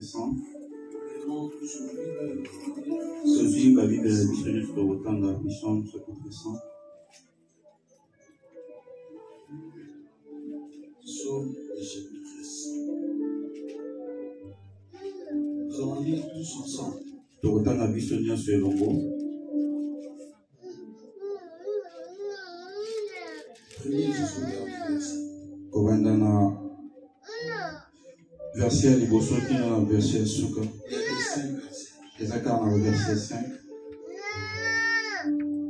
Ceci la Bible de missionnaire sur Rotanga, mission chapitre 100. Psaume et chapitre 100. Nous allons lire tous ensemble. Rotanga missionnaire sur Longo. Premier jusqu'au dernier verset. Kovandana verset liboso tina verset suka. Il y a que 5 versets. Ezaka na verset 5.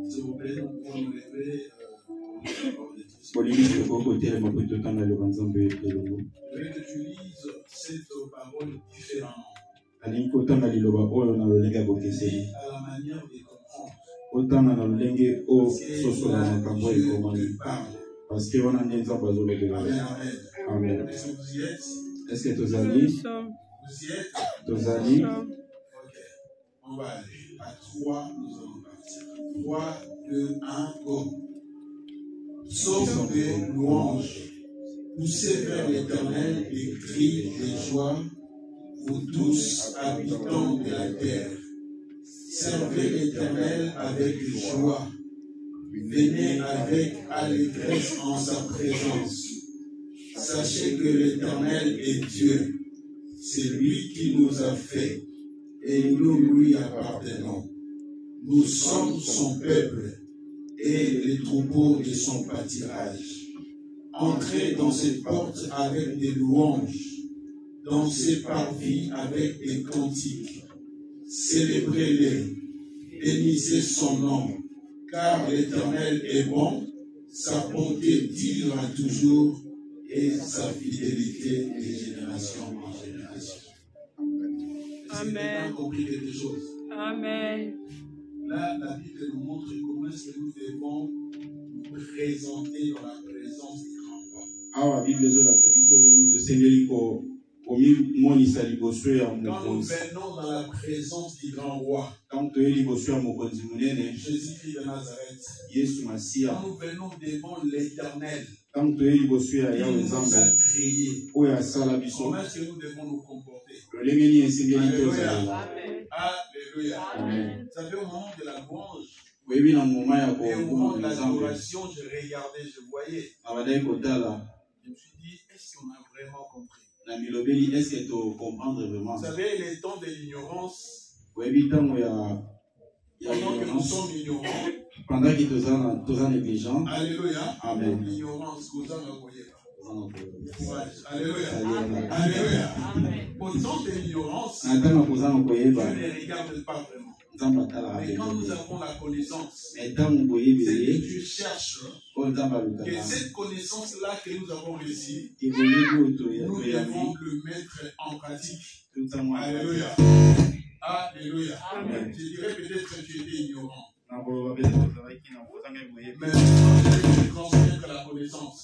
S'il vous plaît, nous pouvons nous lever Bolimi ko côté le mapoto tanga le banzambe de Longo. Je veux que tu lises cette parole différemment. Alingi kotanga liloba oyo na lolenga bokeseli. À la manière de comprendre. Otanga na lolenge o sosola makambo ekomani. Parle. Parce que on a des gens basés Amen, là. amen. Amen. Est-ce que vous y êtes? Est-ce que tes amis, Vous y êtes? Ok. On va aller. À 3, nous allons partir. 3, 2, 1, go. Psaume de louange. Poussez vers l'Éternel et cris de joie, vous tous habitants de la terre. Servez l'Éternel avec joie. Venez avec allégresse en sa présence. Sachez que l'Éternel est Dieu. C'est lui qui nous a fait et nous lui appartenons. Nous sommes son peuple et les troupeaux de son pâturage. Entrez dans ses portes avec des louanges, dans ses parvis avec des cantiques. Célébrez-les, bénissez son nom. Car l'Éternel est bon, sa bonté durera toujours et sa fidélité de génération en génération. Amen. Est-ce que vous avez compris quelque chose? Amen. Là, la Bible nous montre comment est-ce que nous devons nous présenter dans la présence du grand roi. Ah, la Bible est là, c'est l'histoire de Sénélico. Quand nous venons dans la présence du grand roi, Jésus-Christ Jésus-Christ de Nazareth, quand nous venons devant l'Éternel, il nous a créé. Comment est-ce que nous devons nous comporter? Alléluia. Alléluia. Vous savez, au moment de la louange, et au moment de l'adoration, je regardais, je voyais. Je me suis dit, est-ce qu'on a vraiment compris? Est-ce que tu comprends vraiment? Vous savez, les temps de l'ignorance, pendant que nous sommes ignorants, pendant que tu es négligent, alléluia, amen. L'ignorance, vous en voyez pas. Alléluia. Alléluia. Au temps de l'ignorance, je ne regarde pas vraiment. Mais quand nous avons la connaissance, c'est que Dieu cherche que cette connaissance-là que nous avons reçue, nous devons le mettre en pratique. Alléluia. Alléluia. Je dirais peut-être que tu étais ignorant. Mais je transmettre la connaissance.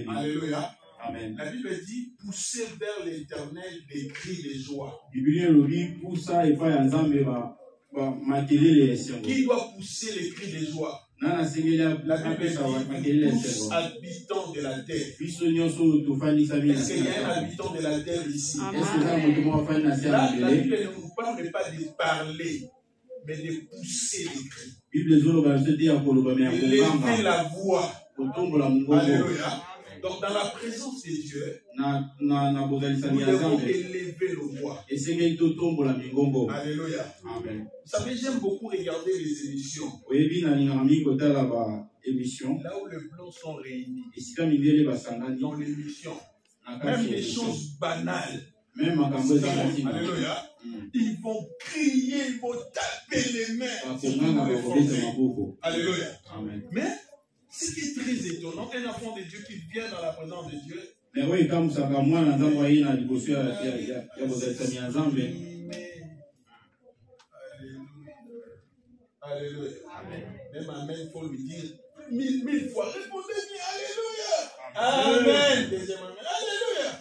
Alléluia. Amen. La Bible dit, poussez vers l'Éternel des cris de joie. Qui doit pousser les cris de joie? La Bible dit, tous habitants de la terre. Est-ce qu'il y a un habitant de la terre ici? Là, la Bible ne nous parle pas de parler, mais de pousser les cris. Élever la voix. Alléluia. Donc, dans la présence de Dieu, nous devons élever nos voix. Alléluia. Amen. Vous savez, j'aime beaucoup regarder les émissions. Là où les blancs sont réunis. Dans l'émission. Même les choses banales. Alléluia. Ils vont crier, ils vont taper les mains. Alléluia. Amen. Mais, ce qui est très étonnant, un enfant de Dieu qui vient dans la présence de Dieu. Alléluia. Amen. Même Amen, il faut lui dire 1000 fois. Répondez-lui, Alléluia. Amen. Deuxième Amen. Alléluia.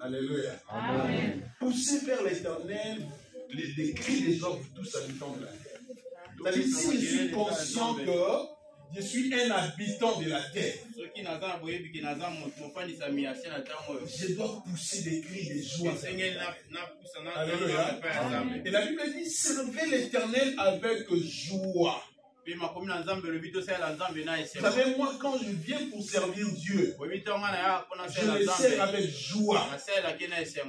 Alléluia. Amen. Poussez vers l'Éternel les cris des hommes, tous habitants de la terre. C'est-à-dire, si je suis conscient que je suis un habitant de la terre, Je dois pousser des cris de joie. Alléluia. Et la Bible dit, servez l'Éternel avec joie. Vous savez, moi, quand je viens pour servir Dieu, je le sers avec joie.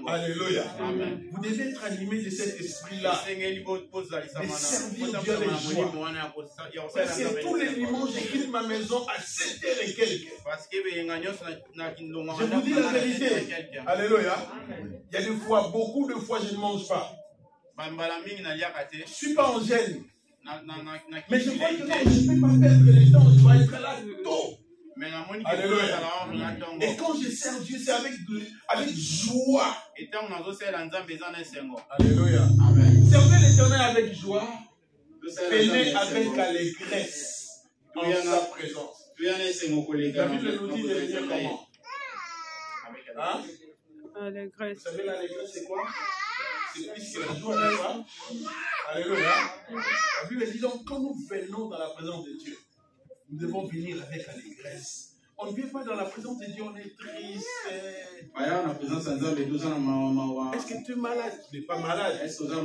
Alléluia. Vous devez être animé de cet esprit-là. De servir Dieu avec joie. Parce que tous les dimanches, je quitte ma maison à 7h et quelques. Je vous dis la vérité. Alléluia. Il y a des fois, beaucoup de fois, je ne mange pas. Je ne suis pas en gêne. Mais je vois que non, je ne peux pas perdre le temps, je dois être là tôt. Alléluia. Et quand je sers Dieu, c'est avec joie. Alléluia. Servez l'Éternel avec joie. Venez avec allégresse en sa présence. La Bible nous dit de venir comment? Hein? Allégresse. Vous savez, l'allégresse, c'est quoi? C'est plus que la joie, n'est-ce pas? Alléluia. La Bible dit donc, quand nous venons dans la présence de Dieu, nous devons venir avec allégresse. On ne vient pas dans la présence de Dieu, on est triste. Est-ce que tu es malade? Tu n'es pas malade. Mais tu viens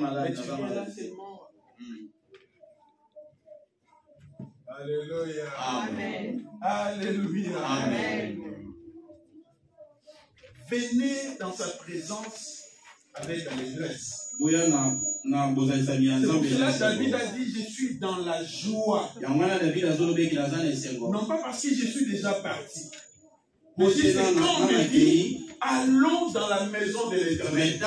là seulement. Alléluia. Amen. Alléluia. Amen. Venez dans sa présence avec allégresse. C'est pour cela que David a dit, je suis dans la joie. Non pas parce que je suis déjà parti. Mais c'est quand on dit, allons dans la maison de l'Éternel.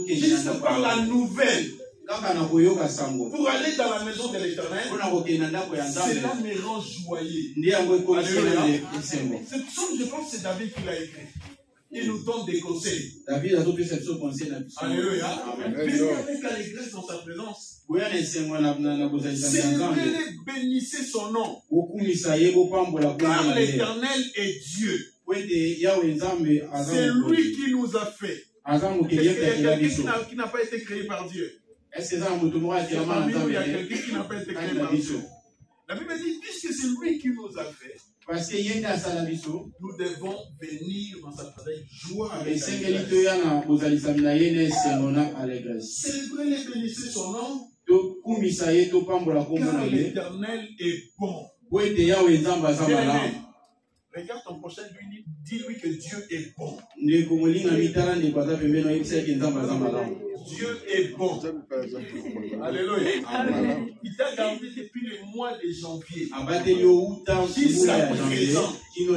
Juste par la nouvelle. Pour aller dans la maison de l'Éternel, cela me rend joyeux. Alléluia. Cette psaume, je pense que c'est David qui l'a écrit. Il nous donne des conseils. Alléluia. Venez avec allégresse dans sa présence. Célébrez-le, bénissez son nom. Car l'Éternel est Dieu. C'est lui qui nous a fait. Est-ce qu'il y a quelqu'un qui n'a pas été créé par Dieu? Il y a quelqu'un qui n'a pas été créé par Dieu. La Bible dit, puisque c'est lui qui nous a fait, nous devons venir dans sa présence joie avec allégresse. Célébrez-le, bénissez son nom, car l'Éternel est bon. Regarde ton prochain, dis-lui que Dieu est bon. Dieu est bon. Alléluia. Il t'a gardé depuis le mois de janvier. Jusqu'à présent. Dieu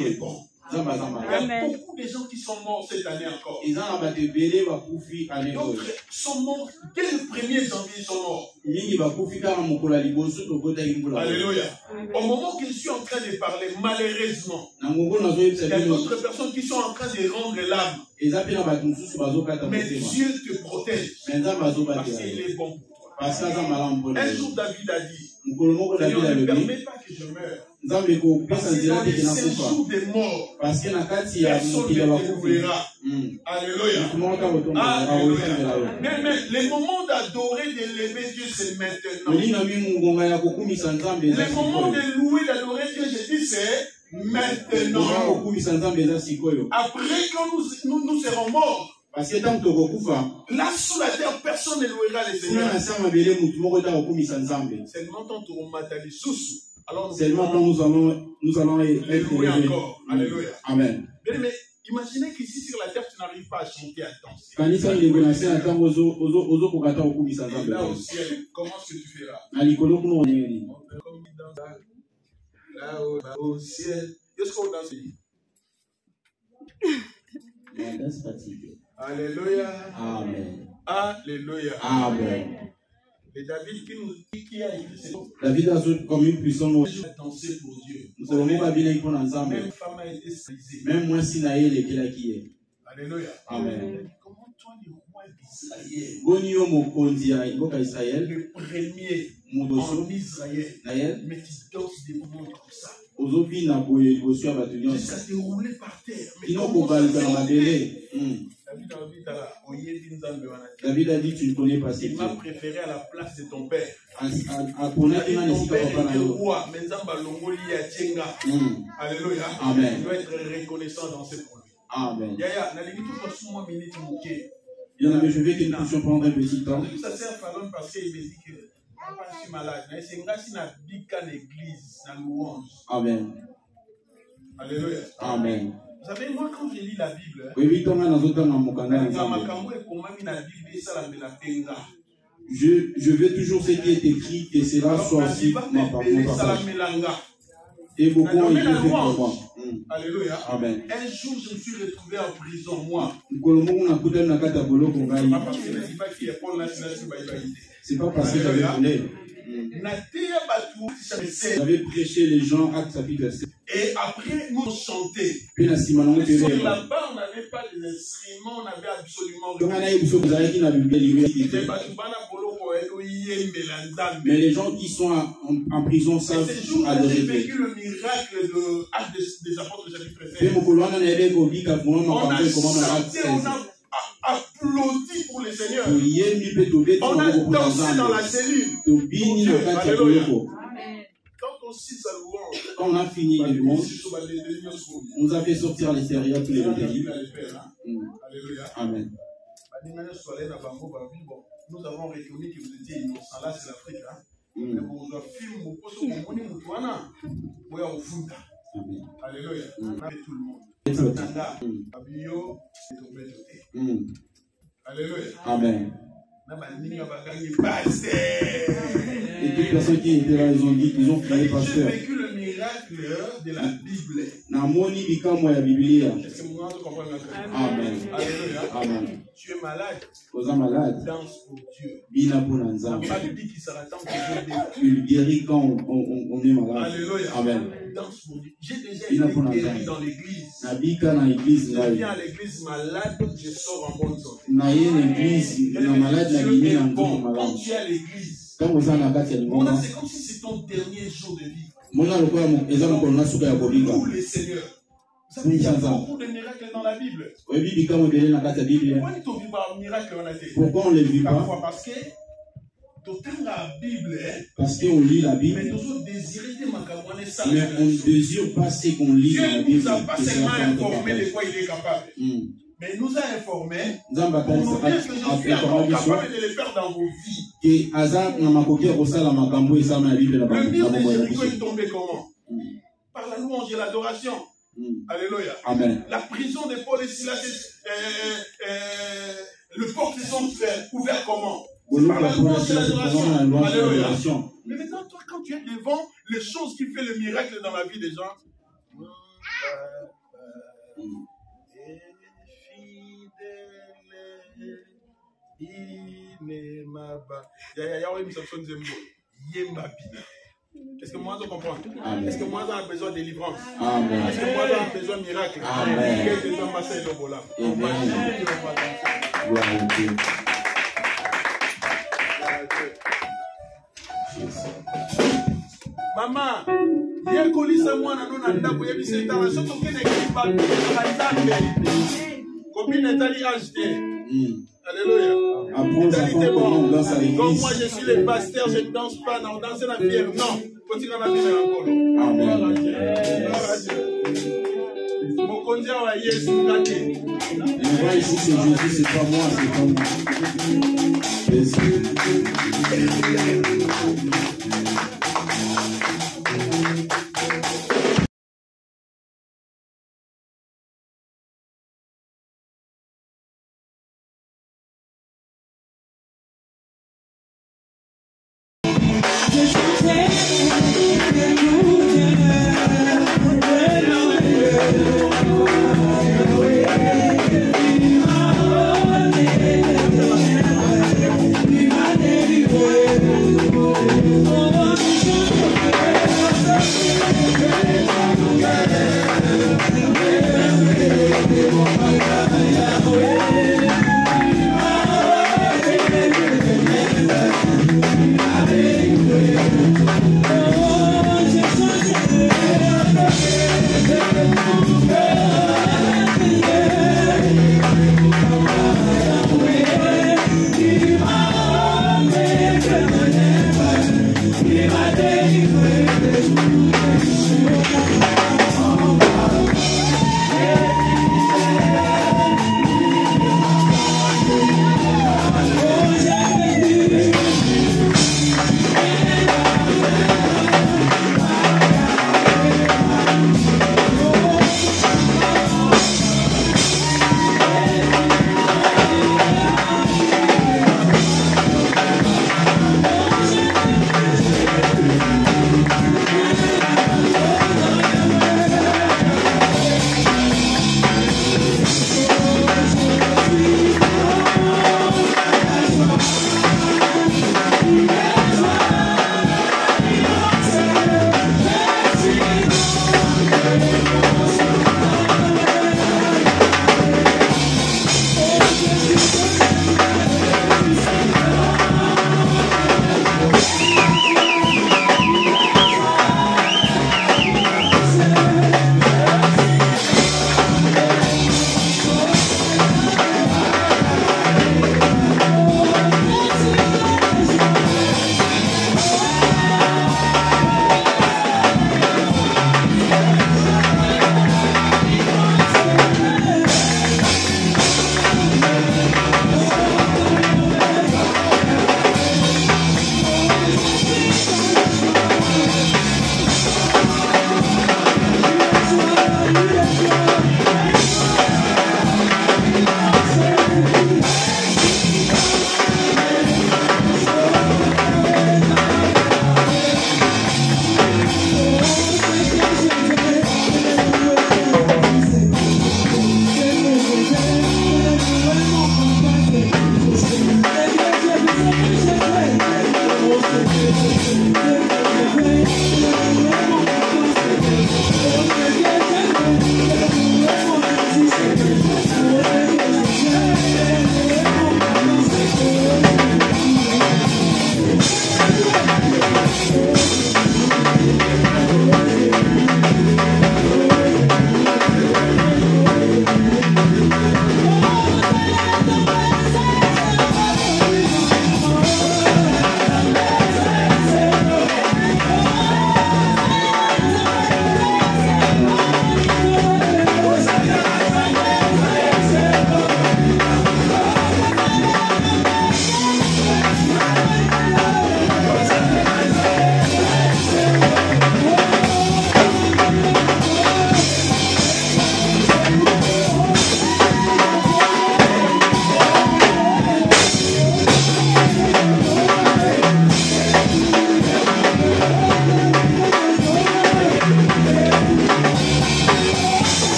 est bon. Il y a beaucoup de gens qui sont morts cette année encore. D'autres sont morts dès le 1er janvier, ils sont morts. Alléluia. Au moment que je suis en train de parler, malheureusement, il y a d'autres personnes qui sont en train de rendre l'âme. Mais Dieu te protège. Parce qu'il est bon pour toi. Un jour, David a dit, Seigneur, ne permets pas que je meure. Parce que dans les 7 jours de mort, personne ne t'oubliera. Alléluia. Alléluia. Mais le moment d'adorer, de lever Dieu, c'est maintenant. Le moment de louer, d'adorer Dieu, je dis, c'est maintenant. Après, quand nous serons morts, là sous la terre, personne ne louera le Seigneur. Seulement quand tu remontes les sous. Alors nous allons être louer encore. Alléluia. Amen. Mais imaginez qu'ici sur la terre, tu n'arrives pas à chanter à temps. Et là au ciel, comment est-ce que tu feras? Là au ciel, qu'est-ce qu'on danse? Alléluia. Amen. Alléluia. Amen. Et David qui a écrit ce nom. David a comme une puissance. Danser pour Dieu. Même femme a été saisée. même moi si naïe les qui est. Alléluia. Amen. Comment toi le roi d'Israël? Le premier en Israël. Mais tu danses des moments comme ça. Jusqu'à te rouler par terre. Mais comment ça fait? La Bible David a dit, tu ne connais pas ces Il m'a dieux. préféré à la place de ton père. À connaître une Ton année, père papa était na yo. roi, mais Nzamba Longoli a Tchenga. Alléluia. Amen. Tu dois être reconnaissant dans ce produit. Amen. Yaya, na limite, tu passes moi minute mouké. Bien, mais je vais que nous puissions prendre un petit temps. Ça sert à l'homme parce qu'il me dit que je suis malade. Mais c'est grâce à la bika l'église, la louange. Amen. Alléluia. Amen. Vous savez, moi, quand je lis la Bible, je veux toujours ce qui est écrit et cela soit aussi ma parole. Et beaucoup ont été fait pour moi. Alléluia. Amen. Un jour, je me suis retrouvé en prison, moi. C'est pas parce que j'avais volé. J'avais prêché les gens, Actes chapitre 7. Et après, nous chanter. Puis Sur là-bas, on n'avait pas des instruments, on avait absolument rien. Mais les gens qui sont en prison savent adorer. J'ai vécu le miracle de Actes des Apôtres chapitre 13. On a chanté, on a applaudi pour le Seigneur. On a dansé dans la cellule. Alléluia. Quand aussi ça louange. Quand on a fini les louanges, on nous a fait sortir à l'extérieur tous les vendredis. Alléluia. Amen. Nous avons reconnu que vous étiez innocents. Là, c'est l'Afrique. Mais vous avez film, vous posez au monde, vous avez au foot. Alléluia. On a fait tout le monde. Fabio, alléluia. Amen. Et toutes les personnes qui étaient là, ils ont dit qu'ils ont prié pasteur. J'ai vécu le miracle de la Bible. Est-ce que vous comprenez? Amen. Alléluia. Amen. Tu es malade. Aux malades. Danse pour Dieu. La Bible dit qu'il s'attend que Dieu guérit quand on est malade. Alléluia. Amen. Danse pour Dieu. J'ai déjà été guéri dans l'église. Je viens à l'église malade, je sors en bonne santé. Dieu est bon. Quand tu es à l'église, c'est comme si c'est ton dernier jour de vie. Pour le Seigneur. Vous savez, il y a beaucoup de miracles dans la Bible. Pourquoi ne vit pas un miracle en été? Pourquoi on ne les vit pas? Parce que parce qu'on lit la Bible, mais on ne désire pas ce qu'on lit dans la Bible. Dieu nous a pas seulement informé de quoi il est capable, mais il nous a informé pour nous dire que je suis encore capable de le faire dans vos vies. Le mur de Jéricho est tombé comment? Par la louange et l'adoration. Alléluia. Amen. La prison de Paul et Silas, le porte sont ouverts comment? Par la louange et l'adoration. Alléluia. Mais maintenant, toi, quand tu es devant les choses qui font le miracle dans la vie des gens, est-ce que moi je comprends? Est-ce que moi j'ai besoin de délivrance? Est-ce que moi j'ai besoin de miracle? Maman, il kolisa mwana no na ndako yebisa etala soto kene kiba kanzambe copine etali acheté. Alléluia. Comme moi je suis le pasteur, je ne danse pas, non, danser la fièvre, non. Continue à la fièvre encore. Amen. Mon conduit à Yesu Kate. Moi ici c'est Jésus, c'est pas moi, c'est pas moi. Oh,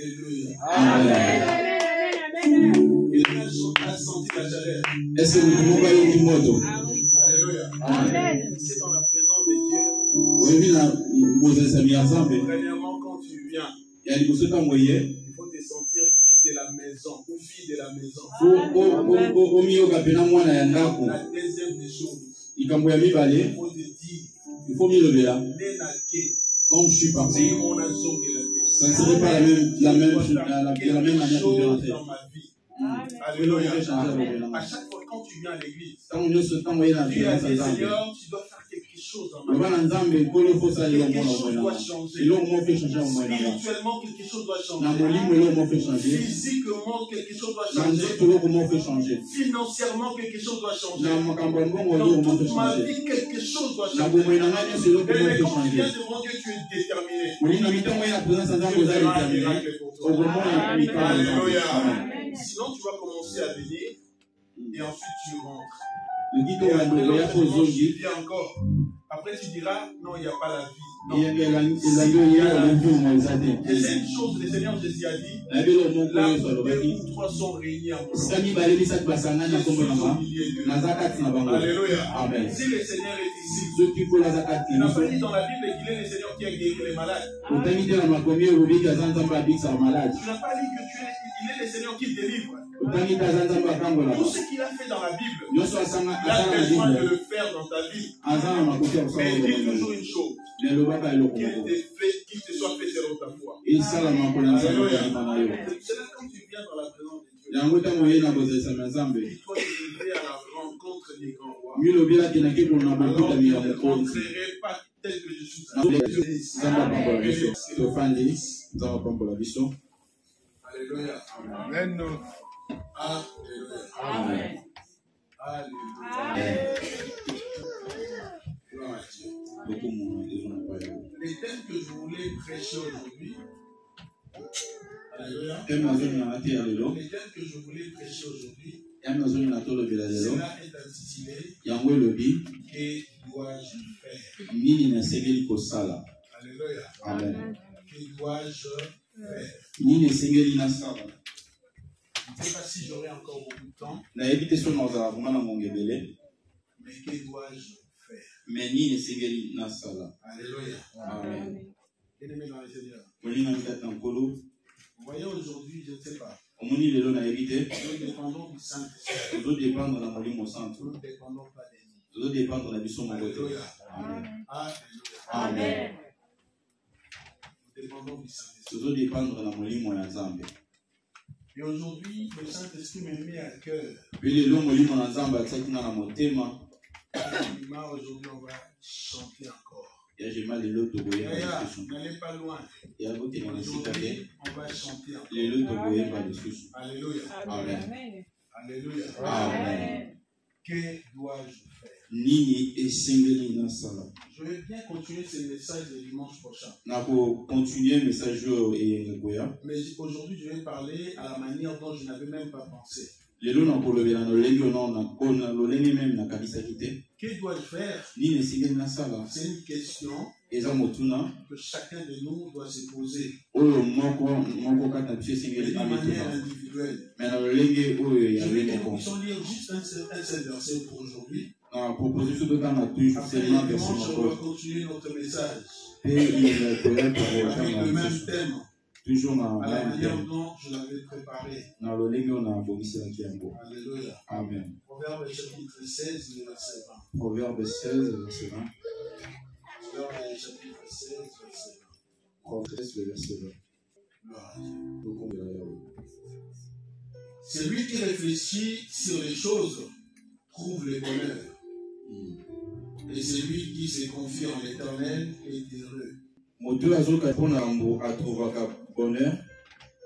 Alléluia. Amen. Quelqu'un a senti la chaleur. Est-ce que vous voyez du mot? Alléluia. Amen. C'est dans la présence de Dieu. Premièrement, quand tu viens, il faut te sentir fils de la maison ou fille de la maison. La deuxième des choses, il faut te dire, quand je suis parti, ça ne serait pas la même manière que je rentré. dans ma vie. Alléluia. À chaque fois quand tu viens à l'église, tu as dit Seigneur, tu dois faire quelque chose dans ma vie. Quelque chose doit changer. Spirituellement, quelque chose doit changer. Physiquement, quelque chose doit changer. Financièrement, quelque chose doit changer. Dans toute ma vie, quelque chose doit changer. Mais quand tu viens devant Dieu, tu es déterminé. Tu feras un miracle pour toi. Alléluia. Sinon, tu vas commencer à venir et ensuite tu rentres. Et après, tu viens encore. Après, tu diras, non, il n'y a pas la vie. Non. Et c'est une chose, le Seigneur Jésus a dit, là où 2 ou 3 sont réunis en mon nom, je suis au milieu d'eux. Alléluia. Amen. Si le Seigneur est ici, il n'a pas dit dans la Bible qu'il est le Seigneur qui a guéri les malades. Tu n'as pas dit qu'il est le Seigneur qui délivre. Tout ce qu'il a fait dans la Bible, il a besoin de le faire dans ta vie. Mais il dit toujours une chose, qu'il te soit fait selon ta foi. Alléluia. C'est là quand tu viens dans la présence de Dieu. Et toi, tu devrais à la rencontre des grands rois. Alors, tu ne rentrerais pas tel que je suis. Alléluia. Amen. Alléluia. Alléluia. Gloire à Dieu. Les thèmes que je voulais prêcher aujourd'hui, alléluia. Les thèmes que je voulais prêcher aujourd'hui, cela est intitulé Que dois-je faire? Alléluia. Amen. Que dois-je faire? Je ne sais pas si j'aurai encore beaucoup de temps, mais que dois-je faire? Alléluia. Amen. Bien-aimés dans le Seigneur. Vous voyez aujourd'hui, je ne sais pas. Nous dépendons du Saint-Esprit. Nous ne dépendons pas de nous. Alléluia. Amen. Nous dépendons du Saint-Esprit. Et aujourd'hui, le Saint-Esprit me met à cœur. Aujourd'hui, on va chanter encore. N'allez pas loin. Aujourd'hui, on va chanter encore. Alléluia. Amen. Alléluia. Amen. Que dois-je faire? Je vais bien continuer ce message le dimanche prochain. Mais aujourd'hui, je vais parler à la manière dont je n'avais même pas pensé. Que dois-je faire? C'est une question que chacun de nous doit se poser de manière individuelle. Je vais lire juste un seul verset pour aujourd'hui. Après dimanche, on va continuer notre message avec le même thème, à la manière dont je l'avais préparé. Alléluia. Amen. Proverbe chapitre 16, le verset 20. Proverbe 16, verset 20. Proverbe chapitre 16, verset 20. Proverbe 16, le verset 20. Gloire à Dieu. Celui qui réfléchit sur les choses trouve le bonheur. Et celui qui se confie en l'Éternel est heureux. Moto azoka pona ambo atrouvaka bonheur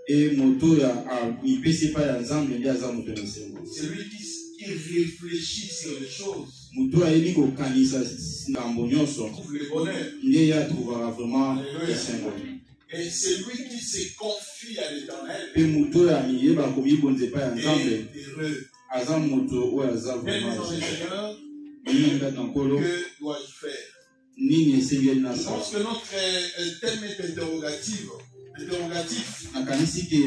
et moto ya ipesi pa ya nzambe ndi aza moto na sengo. Celui qui réfléchit sur les choses Moto ayebi kokanisa ngambo nyonso trouve le bonheur. ndiye ya trouvera vraiment sengo. Et celui qui se confie à l'Éternel Pe moto ya miyeba komibonze pa ya nzambe est heureux. aza moto oyo aza Bien dans vraiment le Seigneur, que que dois-je faire? nini esengeli na Je sala. pense que notre thème est interrogatif. interrogatif. nakanisi ke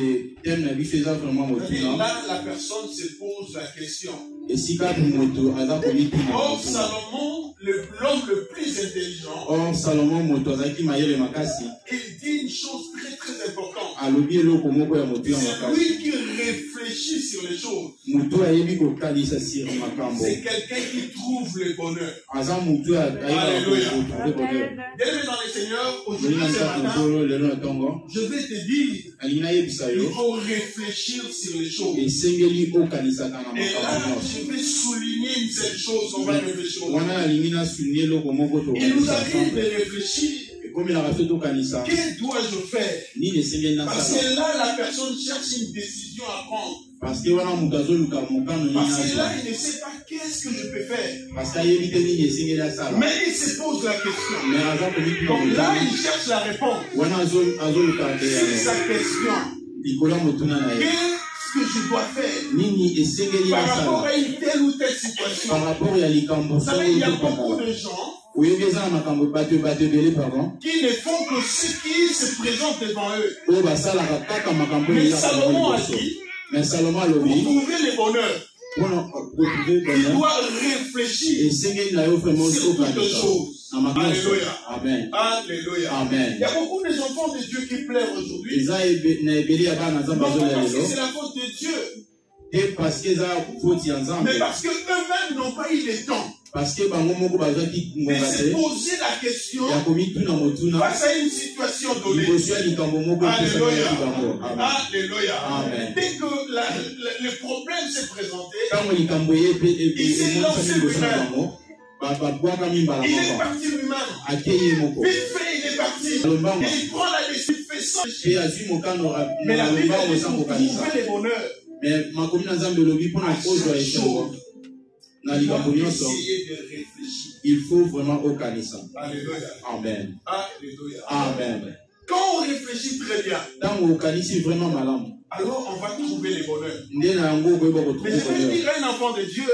thème na biso eza vraiment motuna. Là, la personne se pose la question. Esika moto aza komituna. Or, Salomon, l'homme le plus intelligent, Or Salomon moto azaki mayele makasi. il dit une chose très très importante. Alobi eloko moko ya moto ya C'est makasi. lui qui réfléchit sur les choses. Moto ayebi kokanisa sur makambo. C'est quelqu'un qui trouve le bonheur. Aza moto Alléluia. bonheur. Bien-aimé dans le Seigneur, aujourd'hui, Molina ce nzaka matin, nkolo lelo na ntongo. je vais te dire, Alingi nayebisa il yo. faut réfléchir sur les choses. Esengeli okanisaka na Et là, makambo nyonso. je vais souligner une seule chose, on va réfléchir. Wana alingi nasouligne eloko moko Il nous tokanisa arrive de ensemble. réfléchir, Ekomelaka so tokanisa. que dois-je faire? Nini esengeli Parce nasala. que là, la personne cherche une décision à prendre. Parce que wana moto azoluka mokano nini Parce que là, azwa. il ne sait pas qu'est-ce que je peux faire. Parce qu'ayebi te nini esengeli asala. Mais il se pose la question. Mais aza komituna Donc là, motuna. il cherche la réponse. Wana azoluka te C'est yango. sa question. Likolo ya motuna na ye. Qu'est-ce que je dois faire Nini esengeli par rapport asala. à une telle ou telle situation? Par rapport ya likambo Vous savez, il y a solo beaucoup topakala. de gens Oyebi eza na makambo bato ebele pardon. qui ne font que ce qui se présente devant eux. Oyo basalaka kaka makambo Mais eza Salomon a liboso. dit, Mais Salomon pour alobi trouver le bonheur, mpona retrouver il bonheur doit réfléchir. esengeli na yo vraiment C'est toutes les okanisa choses. na makambo nyonso. Alléluia. Amen. Alléluia. Il Amen. y a beaucoup des enfants de Dieu qui pleurent aujourd'hui. Eza na ebele ya bana nzambe Non pas azolela parce que lelo c'est la faute de Dieu, te parce que eza foti ya nzambe mais parce qu'eux-mêmes n'ont pas eu le temps parce que bango moko bazwaki de ngonga se te poser la question ya komituna motuna face à une situation donnée. liboso ya likambo moko epesanaki bango. Alléluia. Amen. Alléluia. Amen. Dès que le problème s'est présenté, ntango likambo ye Il s'est lancé emonisami liboso na lui-même. bango babwakami mbala il est moko parti lui-même. akei ye moko Vite fait, il est parti. Alombango. Et il prend la décision, il fait sans pe azwi mokano Mais la Bible alombango dit eza pour kokanisa trouver le bonheur, mais makomi na nzambe elobi mpona kozwa esengo na il doit likambo nyonso essayer de réfléchir. il faut vraiment okanisa. Alléluia. Amen. Alléluia. Amen. Quand on réfléchit très bien, ntango okanisi vraiment malamu alors on va trouver le bonheur. nde na yango okoyeba Mais kotrouve je vais bonheur. dire à un enfant de Dieu,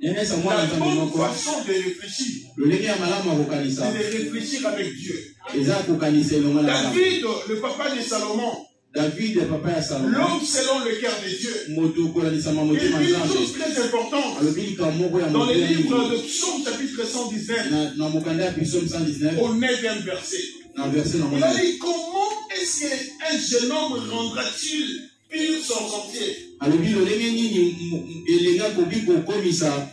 nenesa mwana la nzambe bonne moko façon de réfléchir, lolenge ya malamu ya kokanisa c'est de réfléchir avec Dieu. eza kokanisa elongo na nzambe. David, le papa de Salomon, David papa ya Salomon l'homme selon le cœur de Dieu, moto okolanisama il motema dit une nzambe chose très importante. alobi likambo moko ya Dans moto le ya livre Libre. de Psaume chapitre 119, na mokanda ya Psaume 119 au 9e verset, na verset na il a moni dit comment est-ce qu'un jeune homme rendra-t-il pur son sentier? alobi lolenge nini elengi akoki kokomisa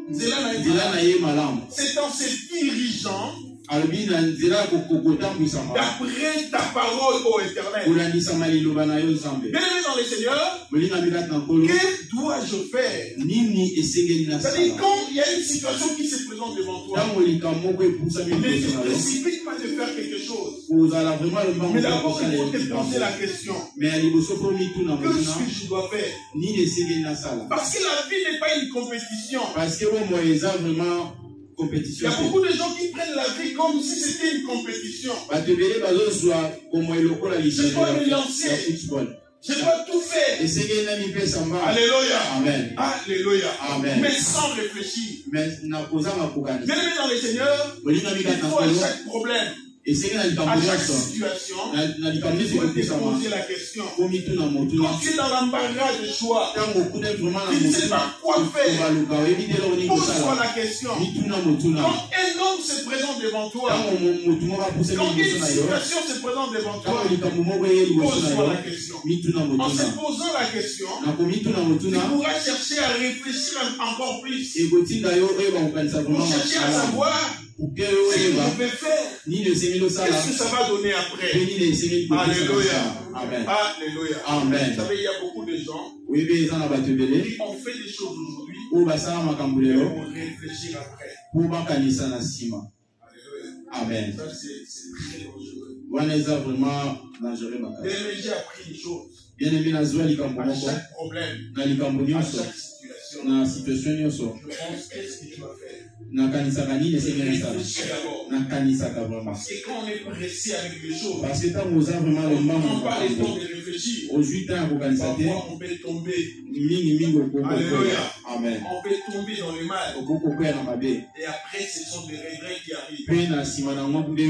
nzela na ye malamu. C'est en se dirigeant alobi na nzela ya kokotambwisama d'après ta parole, ô Éternel. kolandisama liloba na yo nzambe. Bien-aimé dans le Seigneur, molingami kati na nkolo que dois-je faire? nini esengeli na C'est-à-dire, sala quand il y a une situation qui se présente devant toi, ntango likambo moko epusami ne liboso te na yo précipite pas de faire quelque chose. kozala vraiment lombango Mais d'abord, il faut te likambo poser la question. mais ya liboso mpo mituna Qu'est-ce motuna que je dois faire? nini esengeli na sala Parce que la vie n'est pas une compétition. parce que bomo eza vraiment Il y compétition a te. beaucoup de gens qui prennent la vie comme si c'était une compétition. bato ebele bazozwa komo elokola Je dois me lisano lancer. ya football Je dois tout faire. esengeli nani mpe samba. Alléluia. Amen. Alléluia. Amen. Mais sans réfléchir. mais na kozanga kokanisa Bien-aimé dans le Seigneur, molingami il kati na faut à nkolo chaque problème, esengeli na à likambo chaque nyonso situation, na likambo il nyonso faut te ekokisama poser la question. po mituna motuna Quand tu es dans l'embarras de choix, ntango okuna vraiment na tu ne sais pas quoi faire. kobaluka oyebi te eloko nini Pose-toi kosala la question. mituna motuna Quand un homme se présente devant toi, ntango motu moko apusami quand une liboso na yo situation se présente devant toi, ntango likambo moko eye liboso na pose-toi la yo question. mituna En se motuna posant la question, na komituna tu motuna pourras chercher à réfléchir encore plus ekotinda yo oyeba kokanisa pour vraiment chercher à malamu savoir puke ce que oyeba je vais faire. nini esengeli osala Qu'est-ce que ça va donner mpe après? nini esengeli kopesa Alléluia. amen Alléluia. Amen. Vous savez, il y a beaucoup de gens oyebi eza na bato ebele qui ont fait des choses aujourd'hui oyo basala makambo et lelo vont réfléchir après. mpo bakanisa na nsima. Alléluia. Amen. Ça, c'est très dangereux. wana eza vraiment dangereux makasi. Bien-aimé, j'ai appris une chose. bien aimé nazwa likambo À moko chaque problème, na likambo à nyonso chaque situation, situation, na situation nyonso je pense qu'est-ce que tu vas faire. nakanisaka nini esengeli esala Réfléchis d'abord. nakanisaka vraiment Parce que quand on est pressé avec des choses, parce que ntango oza vraiment on ne lombango prend pas le temps makambo de réfléchir. ozwi ntango ya kokanisa te Parfois, on peut tomber. mingi okokoya Alléluia. amen On peut tomber dans le mal. okokoya na mabe Et après, ce sont des regrets qui arrivent. mpe na nsima nango nde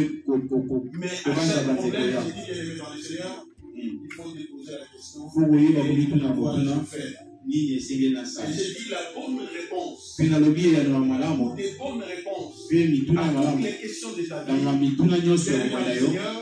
Mais à kobanda chaque banzeko problème, ya je dis qu'elle est dans le Seigneur, il faut déposer la question. fo koyeba komituna Dois-je motuna faire? nini esengeli Et nasala j'ai dit la bonne réponse. mpe nalobi eyano ya malamu Des bonnes réponses mpe mituna à ya toutes malamu les questions de ta nanga vie. mituna nyonso ya Bien-aimé komona dans le yo Seigneur,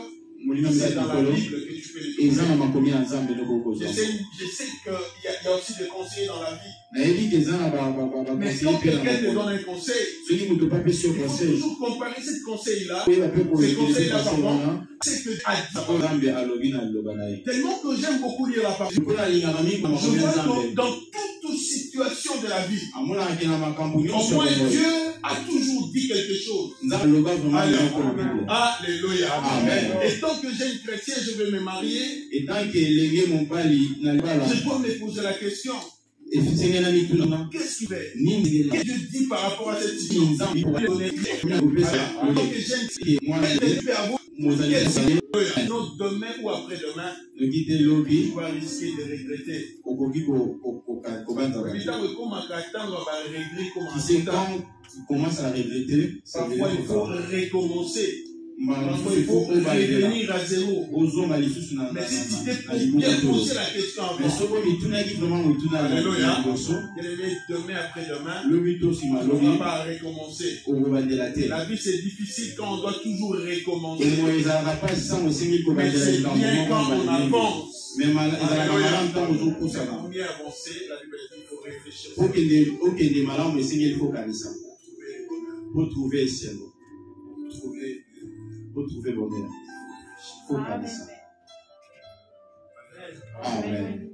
molimo c'est mbila dans la likolo Bible que tu peux les eza trouver. na makomi ya nzambe ndoko Je okozwa sais qu'il y a aussi des conseillers dans la vie. nayebi te eza na Mais bakonseye quand mpe na quelqu'un te mokolo donne un conseil, soki moto papesi yo il faut conseil toujours comparer ce conseil-là. oyeba mpe koutilize conseils-là, conseil pardon, wana C'est que a dit. po nzambe alobi na liloba na ye Tellement que j'aime beaucoup lire la parole. mpona alingaka mingi na Je makomi ya vois nzambe que dans toute situation de la vie, amonaka na makambo au nyonso moins ya boye Dieu a toujours dit quelque chose. nzambe aloba vraiment biloko na bible Alléluia. Amen. Et tant que j'ai une chrétien, je vais me marier. etanke elenge mobali na libala Je dois me poser la question. efisenge na mituna Qu'est-ce qu'il fait? nini Qu'est-ce que Dieu dit par rapport à cette situation? nzambe En tant que j'ai mwana une peut avoir mozali kosala non, demain ou après-demain, noki te lobi tu vas risquer de regretter. okoki kobanzaka Évidemment, comme un carton, on va regretter comme un tu sais carton. quand tu commences à regretter Parfois, il faut recommencer. Parfois, il faut ozoba revenir à zéro. lisusu na Mais si tu t'es libumu bien to posé la question mais avant, soko mitunaki vraiment motuna Alléluia. na liboso demain après-demain, lobi to nsima on ne lobi va pas recommencer. okobandela te La vie, c'est difficile quand on doit toujours recommencer. emo ezalaka mpasi sango osengi Mais kobandela c'est likambo bien moko quand on na bandenge avance. mais ezalaka malamu ntango Pour ozokosana mieux avancer, la Bible dit qu'il faut réfléchir. okende malamu esengeli kokanisa Trouver le bonheur. po trouver esengo Trouver po trouver bonheur kokanisa amen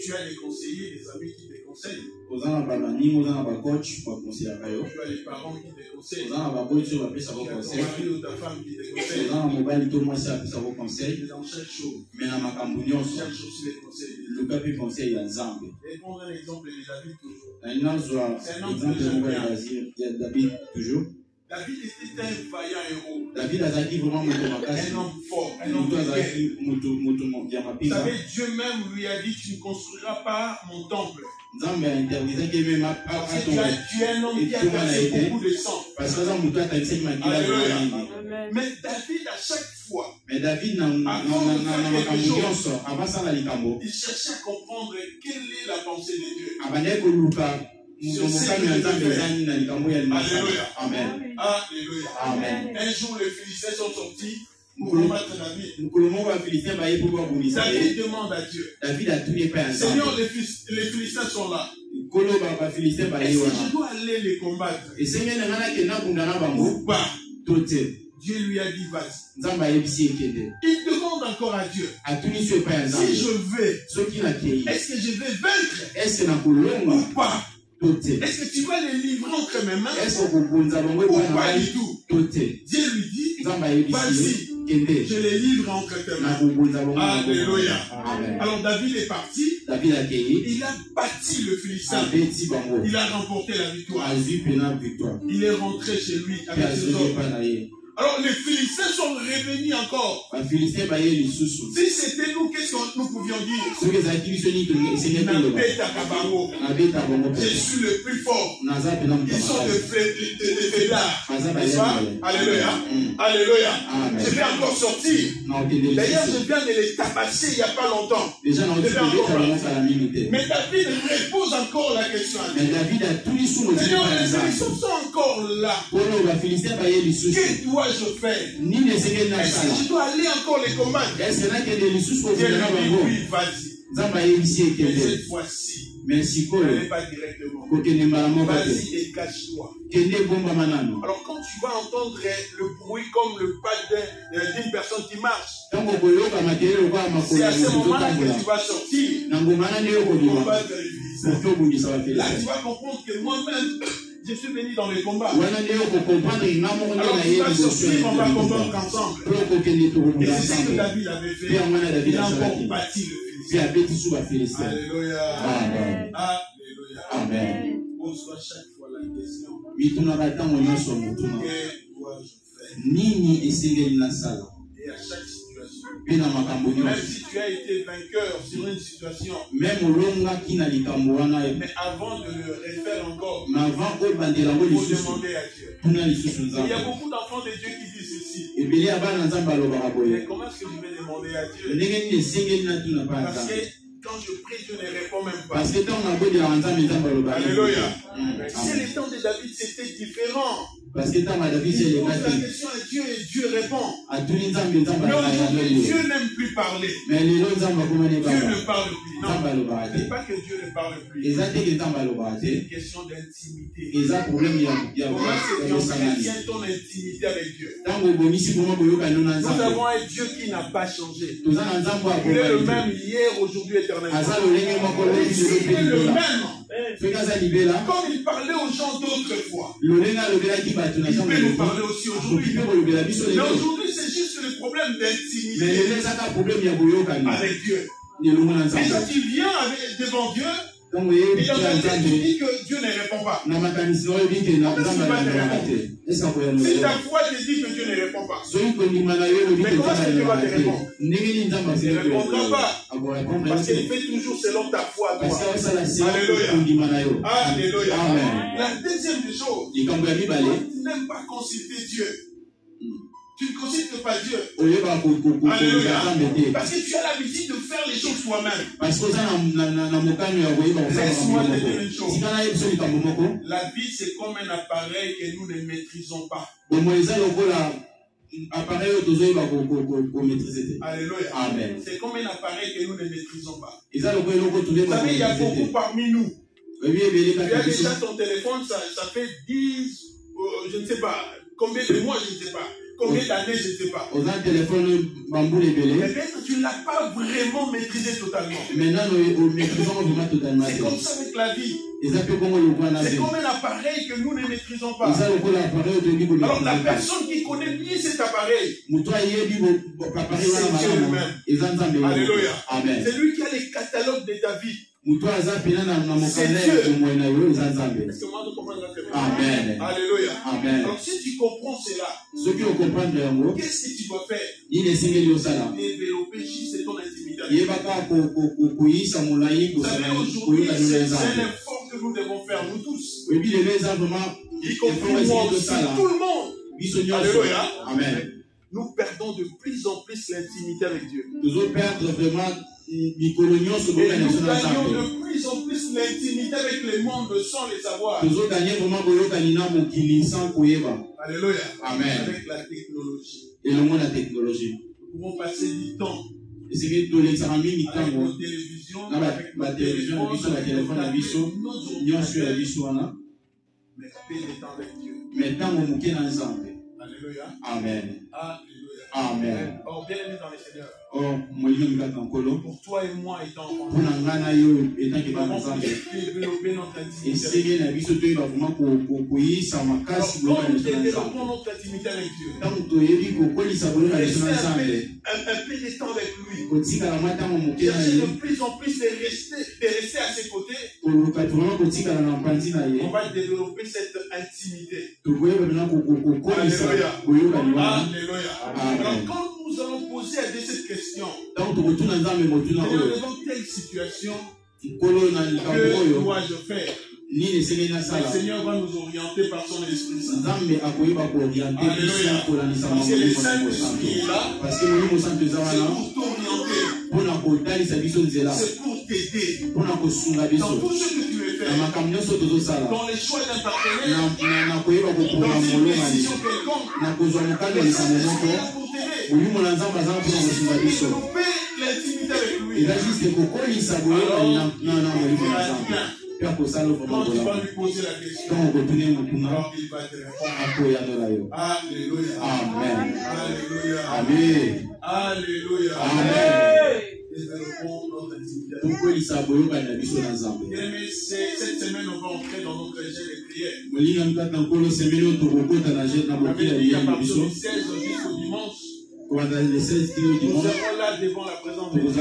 Tu as des conseillers, des amis qui te conseillent. oza na baningi oza na bacoach bakonseyaka yo Tu as les parents qui te conseillent. oza na baboyi oyo bapesaka Tu as ton conseil mari ou ta femme qui te conseille. oza na mobali to mwasi apesaka conseil Mais dans chaque chose, me na makambo nyonso chaque chose, c'est les conseils. luka mpe conseil ya nzambe Et prendre un exemple de David toujours. nazwa exemple moko ya david toujours David était un vaillant héros. david azalaki vraiment moto makasi Un homme fort, un homme moto de guerre. azalaki moto ya Vous mapinga savez, Dieu même lui a dit, tu ne construiras pas mon temple. nzambe ainterdisaki meme Parce que tu es un homme qui a versé beaucoup de sang. parce que aza moto atangisaki makila mingi Mais David, à chaque fois, mais david na makambo nyonso avasala likambo il cherchait à comprendre quelle est la pensée de Dieu. abandaki koluka mokami ya nzambe ezani na likambo ya Alléluia. amen Alléluia. amen Un jour, les Philistins sont sortis pour combattre David. mokolo moko bafilistin baye po babundisa ye David demande à Dieu, david atuni epai ya nzambe Seigneur, les Philistins sont là. kolo bafilistin baye Est-ce que wana je dois aller les combattre esengeli nga nake nabunda na bango ou pas? to te Dieu lui a dit, vas-y. nzambe ayebisi ekende Il demande encore à Dieu, atuni so epai ya si nzambe je vais, soki nakei est-ce que je vais vaincre ese nakolonga ou pas? to te Est-ce que tu vas les livrer entre mes mains ese okobonza bango ou epai na pas ngai du tout? to te Dieu lui dit, nzambe ayebisi vas-y, kende je les livre entre tes mains. nakobonza bango Alléluia. amen Alors David est parti, david akei il a bâti le Philistin, abeti bango il a remporté la victoire. azwi pena victoire Il est rentré chez lui mpe avec ses azwi hommes. epai na ye Alors les Philistins sont revenus encore. bafilistin baye lisusu Si c'était nous, qu'est-ce que nous pouvions dire? soki ezalaki biso nini esengeli toloba Nabeta Kabango. nabeta bango Je mpe suis le plus fort. naza pena moto Ils sont makasi des faidards. baza N'est-ce pas? bayebele Alléluia. Alléluia. Amen. Je vais encore sortir. na okende D'ailleurs, je lisusu viens de les tabasser il n'y a pas longtemps. deja na okende kobeta bango kala mingi te Mais David repose encore la question à Dieu. mais david atuli sumo Seigneur, epai ya les nzambe Philistins sont encore là. mpona bafilistin baye lisusu Que dois-je faire? nini esengeli Est-ce nasala que je dois aller encore les combattre? ese nakende lisusu Dieu kokende na lui dit, bango oui, vas-y. nzambe ayebisi Mais ekende cette fois-ci, mais ne sikoyo vais pas directement. kokende mbala moko te Vas-y et cache-toi. kende ebombama nano Alors quand tu vas entendre le bruit comme le pas d'une personne qui marche, ntango koyoka makelele lokola makolo c'est à ya ce moto moment-là que tu totambola vas sortir na ngoma na nde yo pour kobima combattre les Philistins. pour tobundisa Là, bafilistin tu vas comprendre que moi-même, je suis venu dans les combats. wana nde yo kokomprendre nga moko nde Alors na tu ye vas liboso sortir, on va ya combattre ensemble. mpo kokende Et tokobunda c'est ce que ensemble David avait mpe fait. yango wana david Il a encore asalaki bâti le mpe Philistin. abeti su bafilistin Alléluia. Amen. Alléluia. Amen. Pose-toi chaque fois la question. Que dois-je faire? Nini esengeli na sala. Et à chaque situation. Même si tu as été vainqueur sur une situation, mais avant de le refaire encore, il faut demander à Dieu. Il y a beaucoup d'enfants de Dieu qui disent ceci. Mais comment est-ce que je vais demander à Dieu? Parce que quand je prie, Dieu ne répond même pas. Alléluia. Si le temps de David c'était différent, parce que dans David, c'est il pose la question à Dieu et Dieu répond. Mais aujourd'hui, Dieu n'aime plus parler. Dieu ne parle plus. Non, ce n'est pas que Dieu ne parle plus. C'est une question d'intimité. Comment est-ce que tu entretiens ton intimité avec Dieu? Nous avons un Dieu qui n'a pas changé. Il est le même hier, aujourd'hui, éternellement. Il est le même. Comme il parlait aux gens d'autrefois, il peut nous parler aussi aujourd'hui. Mais aujourd'hui, c'est juste le problème d'intimité avec Dieu. Et quand tu viens devant Dieu, et dans ta tête, tu dis que Dieu ne répond pas. Si ta foi te dit que Dieu ne répond pas, mais comment est-ce que Dieu va te répondre? Il ne répondra pas. Parce qu'il fait toujours selon ta foi à toi. Alléluia. Alléluia. La deuxième des choses, tu n'aimes pas consulter Dieu. Tu ne consultes pas Dieu. Alléluia. Parce que tu as l'habitude de faire les choses toi-même. Laisse-moi te dire une chose. La vie, c'est comme un appareil que nous ne maîtrisons pas. Alléluia. Amen. C'est comme un appareil que nous ne maîtrisons pas. Vous savez, il y a beaucoup parmi nous. Tu as déjà ton téléphone, ça fait 10, je ne sais pas, combien de mois, je ne sais pas. Combien d'années, je ne sais pas. Peut-être que tu ne l'as pas vraiment maîtrisé totalement. C'est comme ça avec la vie. C'est comme un appareil que nous ne maîtrisons pas. Alors la personne qui connaît bien cet appareil, c'est Dieu lui-même. Alléluia. C'est lui qui a les catalogues de ta vie. C'est Dieu. Est-ce que moi je comprends très bien? Amen. Alléluia. Amen. Donc si tu comprends cela, qu'est-ce que tu dois faire? Développer juste ton intimité. Vous savez, aujourd'hui, c'est l'effort que nous devons faire, nous tous. Y compris moi aussi, tout le monde. Alléluia. Amen. Nous perdons de plus en plus l'intimité avec Dieu. Nous perdons vraiment. Et nous gagnons de plus en plus l'intimité avec le monde sans le savoir. Alléluia. Amen. Avec la technologie. Et le monde la technologie. Nous pouvons passer du temps avec nos télévisions, avec la télévision, la téléphone, la vision, mais peu de temps avec Dieu. Alléluia. Amen. Alléluia. Amen. Oh, bien aimé dans le Seigneur. Pour toi et moi étant enfants, nous avons développé notre intimité. Quand nous développons notre intimité avec Dieu, rester un peu de temps avec lui, chercher de plus en plus de rester à ses côtés, on va développer cette intimité. Alléluia. Alléluia. Alors quand nous allons poser à Dieu cette question, devant telle situation, que dois-je faire? Le Seigneur va nous orienter par son Esprit Saint. Alléluia. Parce que le Saint-Esprit est là, c'est pour t'orienter, c'est pour t'aider dans tout ce que tu veux faire, dans les choix d'un partenaire, dans une décision quelconque. Le Saint-Esprit est là pour t'aider. Développer l'intimité avec lui. Alors, quand tu vas lui poser la question, alors il va te répondre. Alléluia. Amen. Alléluia. Amen. Alléluia. Amen. Développons notre intimité. Bien-aimés, cette semaine, on va entrer dans notre régime de prière. On avait dit à partir du 16 jusqu'au dimanche, Nous avons là devant la présence de Dieu.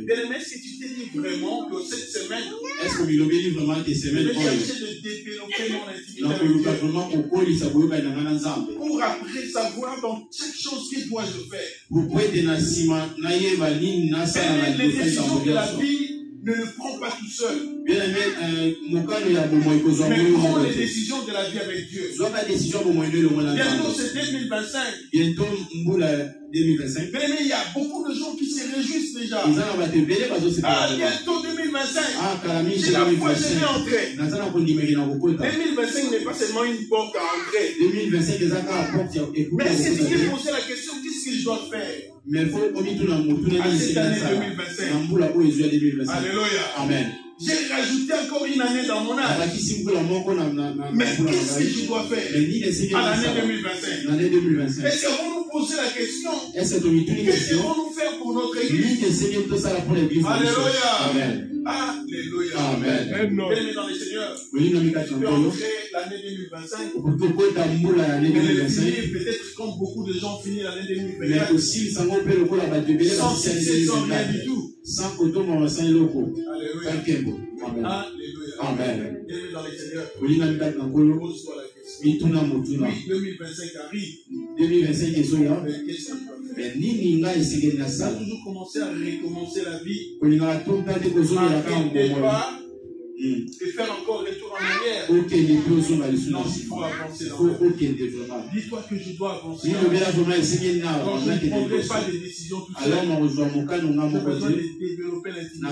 Bien-aimé, si tu t'es dit vraiment que cette semaine, je vais chercher de développer mon intimité avec Dieu pour après savoir dans chaque chose que dois-je faire. Les décisions de la vie ne le prend pas tout seul. Mais prends les décisions de la vie avec Dieu. Bientôt c'est 2025. Mais il y a beaucoup de gens qui se réjouissent déjà. Bientôt 2025. C'est la fois que je vais entrer. 2025 n'est pas seulement une porte à entrer. Mais si tu t'es posé la question, qu'est-ce que je dois faire à cette année 2025? Alléluia. Amen. J'ai rajouté encore une année dans mon âge. Mais qu'est-ce que je dois faire à l'année 2025? Est-ce qu'on nous poser la question? Qu'est-ce qu'on nous faire pour notre église? Alléluia. Amen. Alléluia. Amen. Bien-aimés dans le Seigneur, tu peux entrer l'année 2025. Peut-être comme beaucoup de gens finissent l'année 2024. Sans succès, sans rien du tout. Alléluia. Alléluia. Amen. Bienvenue dans le Seigneur. Pose-toi la question. Oui, 2025 arrive. Mais qu'est-ce que je dois faire? On a toujours commencé à recommencer la vie. Et faire encore le tour en arrière. Non, il faut avancer. Dis-toi que je dois avancer. Donc, je ne prendrai pas de décisions tout seul. J'ai besoin de développer l'intimité.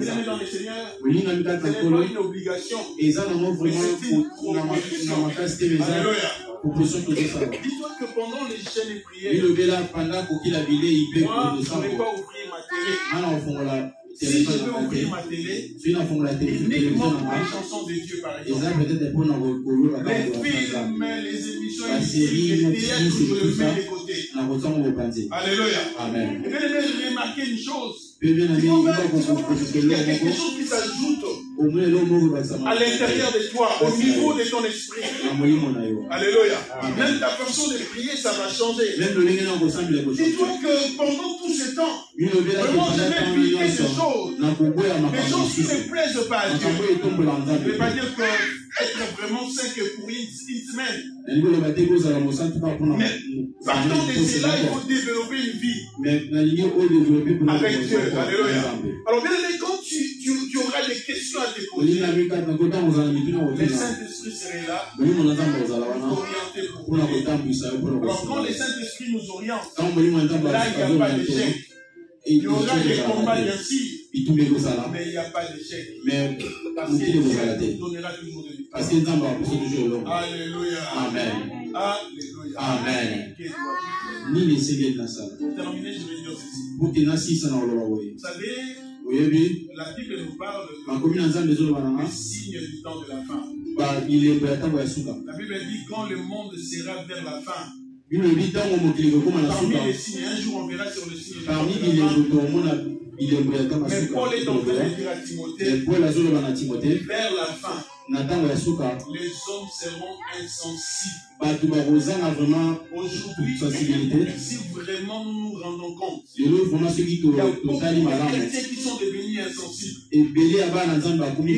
Bien-aimé dans le Seigneur, ce n'est pas une obligation. Mais c'est une proposition. Alléluia. Dis-toi que pendant les chaînes et prières, moi, je ne vais pas ouvrir ma télé. Si je veux ouvrir ma télé, uniquement pour les chansons de Dieu, par exemple. Les films, les émissions, les théâtres, je le mets de côté. Alléluia. Amen. Et bien, remarquez une chose. Il y a quelque chose qui s'ajoute à l'intérieur de toi, au niveau de ton esprit. Alléluia. Même ta façon de prier, ça va changer. Dis-toi que pendant tout ce temps, vraiment, je vais appliquer des choses qui ne plaisent pas à Dieu. Je ne veux pas dire que être vraiment saint que pour une semaine. Mais partant de cela, il faut développer une vie avec Dieu. Alléluia. Alors bien aimé, quand tu auras des questions à te poser, le Saint-Esprit serait là pour t'orienter pour prier. Alors quand le Saint-Esprit nous oriente, là il n'y a pas d'échec. Il y aura des combats bien sûr, mais il n'y a pas d'échec. Parce que Dieu donnera toujours de victoire. Alléluia. Amen. Alléluia. Amen. Pour terminer, je vais dire ceci. Vous savez, la Bible nous parle des signes du temps de la fin. La Bible dit quand le monde sera vers la fin. Parmi les signes, un jour on verra sur le signe. Mais Paul est en train de dire à Timothée, vers la fin, les hommes seront insensibles. Aujourd'hui, si vraiment nous nous rendons compte, il y a beaucoup de chrétiens qui sont devenus insensibles. Ils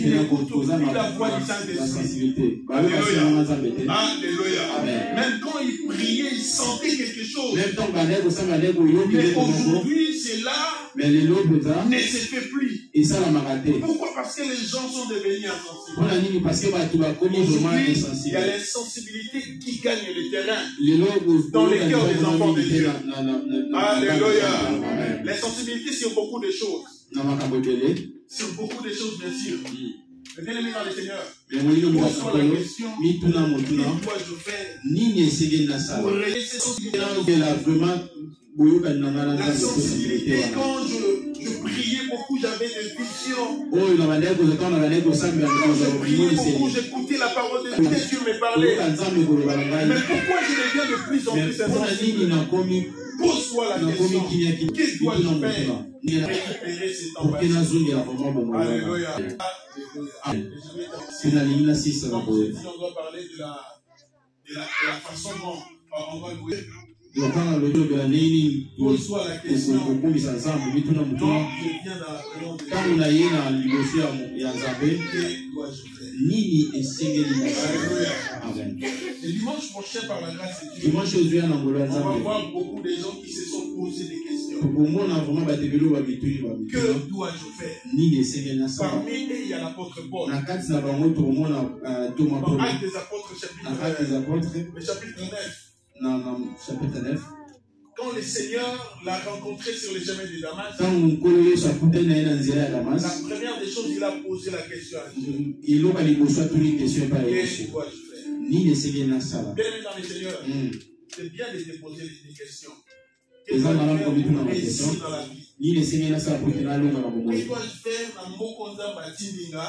n'écoutent plus la voix du Saint-Esprit. Alléluia. Alléluia. Même quand ils priaient, ils sentaient quelque chose. Mais aujourd'hui, c'est là. Ne se fait plus. Pourquoi? Parce que les gens sont devenus insensibles. Aujourd'hui, il y a l'insensibilité qui gagne le terrain dans les cœurs des enfants de Dieu. Alléluia. L'insensibilité sur beaucoup de choses. Sur beaucoup de choses, bien sûr. Mais bien aimé dans le Seigneur, pose-toi la question, que dois-je faire pour régler cette sensibilité? La sensibilité, quand je priais beaucoup, j'avais des visions. Quand je priais beaucoup, j'écoutais la parole de Dieu, Dieu me parlait. Mais pourquoi je deviens de plus en plus insensible? Pose-toi la question. Que dois-je faire pour récupérer cet envahissement? Alléluia. Alléluia. On doit parler de la de la façon dont on va louer. Pose-toi la question. Donc, je viens dans la présence de Dieu. Que dois-je faire? Amen. Le dimanche prochain, par la grâce de Dieu, Dimanche, on va voir beaucoup de gens qui se sont posés des questions. Que dois-je faire? Parmi eux, il y a l'apôtre Paul. Dans Actes des Apôtres, chapitre 9. Quand le Seigneur l'a rencontré sur le chemin de Damas, la première des choses, il a posé la question à Dieu. Qu'est-ce que dois-je faire? Bien aimé dans le Seigneur, c'est bien de te poser des questions. Qu'est-ce que dois-je faire pour réussir dans la vie? Qu'est-ce que dois-je faire dans Mokonza Batindinga?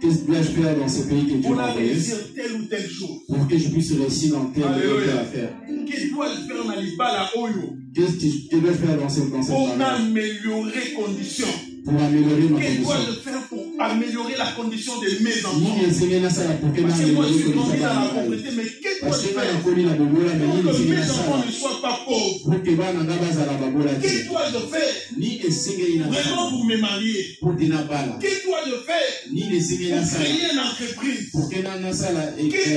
Qu'est-ce que dois-je faire dans ce pays que Dieu pour m'a envoyé réussir telle ou telle chose? Pour que je puisse réussir dans telle ou telle affaire? Qu'est-ce que dois-je faire dans l'Ibala Oyo? Qu'est-ce que je dois faire dans cette pour améliorer conditions? Pour améliorer ma condition. Qu'est-ce que dois-je faire pour améliorer la condition de mes enfants? Parce que moi je suis grandi dans la pauvreté, mais qu'est-ce que dois-je faire pour que mes enfants ne soient pas pauvres? Qu'est-ce que dois-je faire vraiment pour me marier? Qu'est-ce que dois-je faire pour créer une entreprise? Qu'est-ce que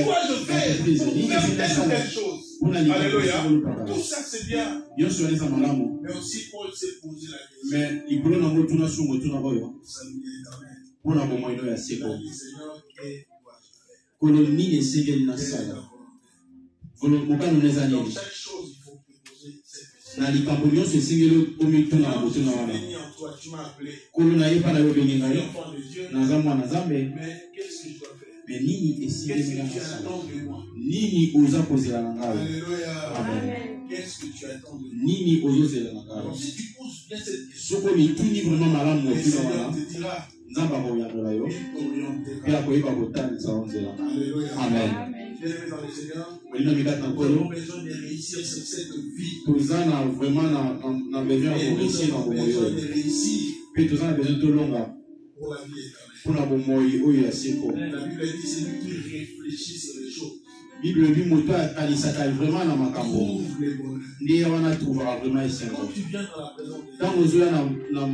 dois-je faire pour faire telle ou telle chose? Alléluia. Tout ça c'est bien. Mais aussi Paul s'est posé la question. Mais il prend un mot tout dans son mot tout dans le salut éternel. Pour la moment il y a assez bon. Seigneur, qu'est-ce que Colonie ne sait que la salle. Volontairement nous les années. dans chaque chose il faut poser cette question. Na likambonyo se singelo omi tout dans le tout dans la. Tu m'as appelé. Colonna est pas la béni na yo. Enfant de Dieu. Na zamwa na zambe. Mais qu'est-ce que je dois faire? Mais nini Qu'est-ce que tu attends de moi? Nini oza kozela na ngawe. Alléluia. Amen. Qu'est-ce que tu attends de moi? Nini ozo zela na ngawe. Donc si tu poses bien cette question, Soko ni tuni vraiment malamu le tout dans Seigneur la. te dira, Nzamba ko yangola yo. il t'orientera. Pela ko yeba kotani sa onzela. Alléluia. Amen. Bien-aimé dans le Seigneur, Olina mikata na nous kolo. avons besoin de réussir sur cette vie. Tozana vraiment na besoin Et de nous réussir avons dans le besoin moyo. de réussir Puis tozana besoin de longa pour la vie éternelle. pour na bomoyi oyo ya seko. La Bible dit c'est lui qui réfléchit sur les choses. Bible bi moto alisaka vraiment na makambo. Trouve les bonheurs. Ndiye wana trouvera vraiment essentiel. Quand tu viens dans la présence de Tant Dieu, ozoya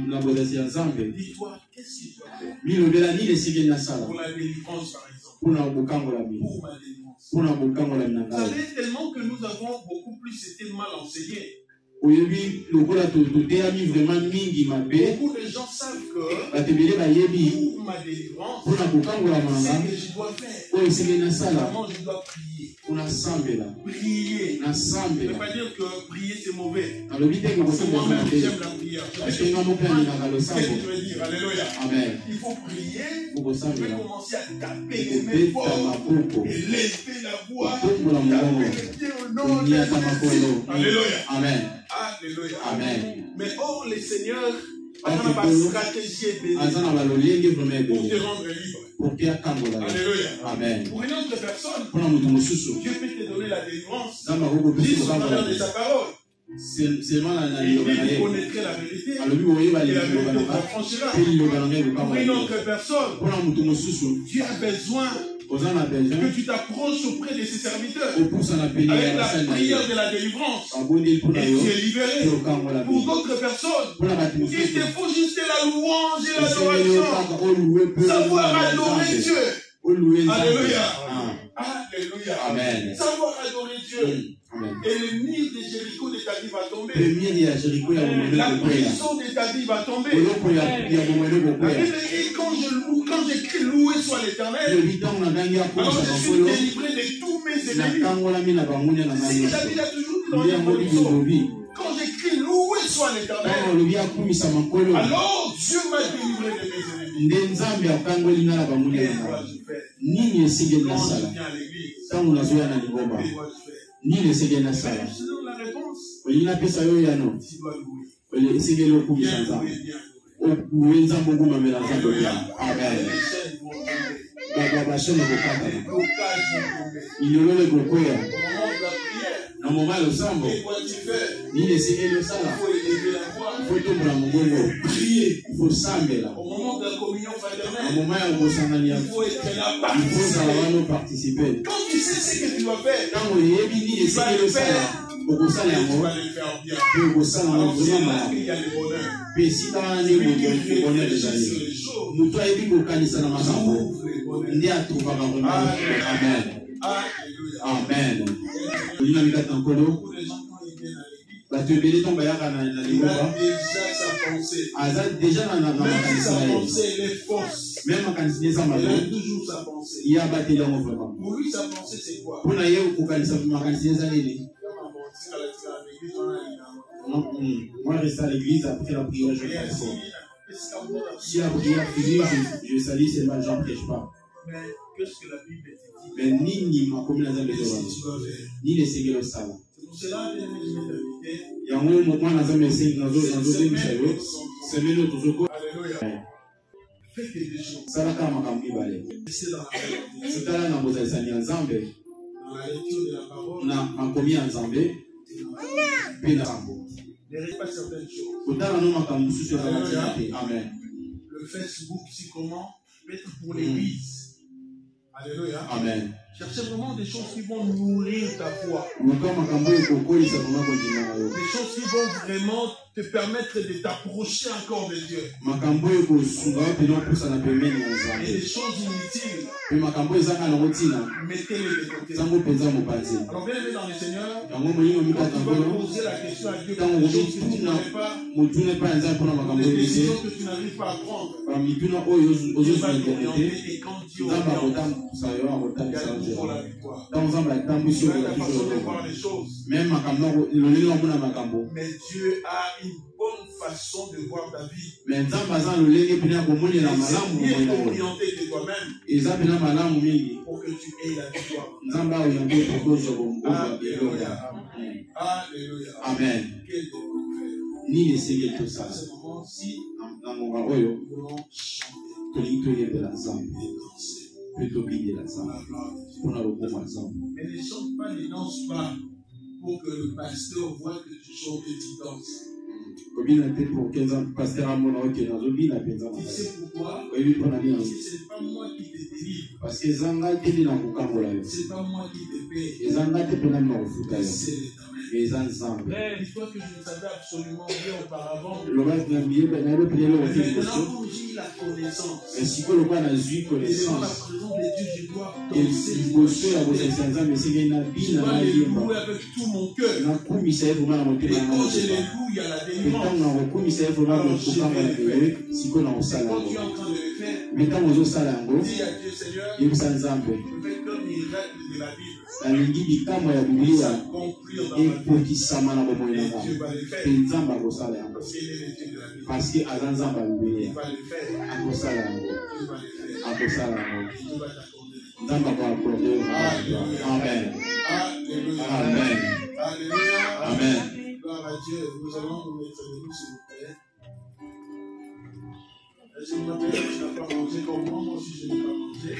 na bodasi ya Nzambe. dis-toi qu'est-ce que tu dois faire Bilobela ni lesenge na sala. pour la délivrance par exemple. Pour na bokangola mi. Pour ma délivrance. Pour na bokangola mi na Vous ngai. savez, tellement que nous avons beaucoup plus été mal enseignés. Oyebi lokola toteami vraiment mingi mabe. Beaucoup de gens savent que Batebele bayebi pour ma délivrance, pour na bokangola c'est manga. que je dois faire. Oyo esenge na sala. Comment je dois prier. Pour na sambela. Prier. Na Ça ne veut sambela. pas dire que prier c'est mauvais. Alobi te ko Parce que sambela moi-même na j'aime te. la prière. Parce que nga mo pe ni na lo Qu'est-ce que sambo. je veux dire? Alléluia. Amen. Il faut prier. Pour ko Je vais sambela. commencer à taper les mains Beta fortes maboko. et lever la voix. Tombola mongongo. Taper les pieds au nom de Niata makolo. Jésus. Alléluia. Amen. Alléluia. Amen. Mais or, le Seigneur a Ok, ma bon. stratégie est Aza na balolienge vraiment pour te ebele. rendre libre. Pour que akangola. Alléluia. Amen. Pour une autre personne, Pour na mutu mosusu. Dieu peut te donner la délivrance. Nzambe akokopesa Juste au travers de kokangola. sa parole. Seulement na Il liloba na dit ye. vous connaîtrez la vérité. Alobi oyeba Et la liloba vérité na vous nga. affranchira. Pe liloba na ngai Pour une kokangola. autre personne, Pour na mutu mosusu. tu as besoin Oza na que besoin. tu t'approches auprès de ses serviteurs. Opusa na pene Avec ya la basali na prière ye. de la délivrance. Abondeli mpona Et yo. tu es libéré. Pe okangola Pour pe. d'autres personnes, Mpona bato il mosusu. te faut juste la louange et Esengeli yo l'adoration. kaka oluwe pe. Savoir adorer Dieu. Oluwe Nzambe. Alléluia. Ah. Alléluia. Amen. Savoir adorer Dieu. Amen. Et le mur de Jéricho de ta vie va tomber. Première ya Jericho ya bomwele La kokwela. prison de ta vie va tomber. Eloko ya bomwele La kokwela. Bible dit quand je loue, quand j'écris loué soit l'Éternel, Lobi ntango na ndangi alors akomisa je suis makolo. délivré de tous mes ennemis. Nakangolami na bangunia na C'est ngai ce que nyonso. David a toujours dit dans Nde les yango libi psaumes. lobi. Quand j'écris loué soit Ntango l'Éternel, olobi akumisa makolo. alors Dieu m'a délivré de mes ennemis. Nde Nzambe akangoli nga na bangunia Et na moi ngai. je fais. Nini esengeli Quand je nasala? viens à l'église, Ntango nazoya na lingomba. et moi je fais. Nini esengeli nasala? Sinon la réponse, Olingi napesa yo yano. tu dois louer. Esengeli okumisa Bien Nzambe. louer, bien louer. Oluwe Nzambe okumamela Nzambe bien. Amen. Les chaînes vont tomber. Bashone kokata. Les blocages vont tomber. Ilolole kokwea. Au moment de la prière, Na moma ya losambo. et quoi tu fais? Nini esengeli Il osala? faut élever la voix. Faut tombola mongongo. Prier. Il faut sambela. Au moment de la communion Na fraternelle, moma ya kosangani ya il faut être là il faut zala participer. wana participer. Quand tu sais ce que tu vas faire. Tu vas le faire. Et c'est là qu'il y a le bonheur. Amen. Amen. Déjà sa pensée est fausse. Même quand il a toujours sa pensée. Il a battu dans mon vraiment. Pour lui, sa pensée, c'est quoi? Pour lui, moi, je reste à l'église après la prière, je prie. Si la prière finit, je salis, c'est mal, j'en prêche pas. Mais qu'est-ce que la Bible dit? Mais ni ma communauté de ni les ségues ça. C'est pour cela que il y a un moment où nous avons essayé dans d'autres c'est mieux toujours. Alléluia. Faites des choses. Ça la kama kambi balé. C'est là dans vos enseignements en Zambé. Dans la lecture de la parole. Na makomi en Zambé. Bien Zambo. Ne reste pas certaines choses. Amen. Le Facebook, c'est comment mettre pour l'église. Alléluia. Amen. Cherchez vraiment des choses qui vont nourrir ta foi. Des choses qui vont vraiment te permettre de t'approcher encore de Dieu. Et des choses inutiles, mettez-les de côté. Alors bien aimé dans le Seigneur, quand tu vas poser la question à Dieu pour des choses que tu ne connais pas, pour des décisions que tu n'arrives pas à prendre, Dieu va t'orienter et quand Dieu oriente, il y a pour la victoire. Tu as la façon de voir les choses. Mais Dieu a une bonne façon de voir ta vie. Mais Dieu est orienté de toi-même pour que tu aies la victoire. Alléluia. Alléluia. Amen. Ni laisser tout ça. À ce moment-ci, nous voulons chanter. Plutôt bien la Zambie. Mais ne chante pas, ne danse pas pour que le pasteur voit que tu chantes et tu danses. Tu sais pourquoi? C'est pas moi qui te délivre. Parce que c'est pas moi qui te paie. C'est l'Éternel. L'histoire que je ne savais absolument bien auparavant. Maintenant, comme j'ai la connaissance. Et devant la présence de Dieu, je dois danser. Je dois les louer avec tout mon cœur. Et quand je les loue, il y a la délivrance. Alors je vais le faire. Et quand tu es en train de le faire, dis à Dieu, Seigneur, je fais comme les règles de la Bible. S'accomplir dans ma vie. Et Dieu va le faire. Parce qu'il est le Dieu de la Bible. Parce qu'il va le faire. Il va le faire. Il va t'accorder. Amen. Alléluia. Amen. Alléluia. Amen. Gloire à Dieu. Nous allons nous mettre debout, s'il vous plaît. Est-ce que vous m'appelez que tu n'as pas mangé comme moi? Moi aussi, je n'ai pas mangé.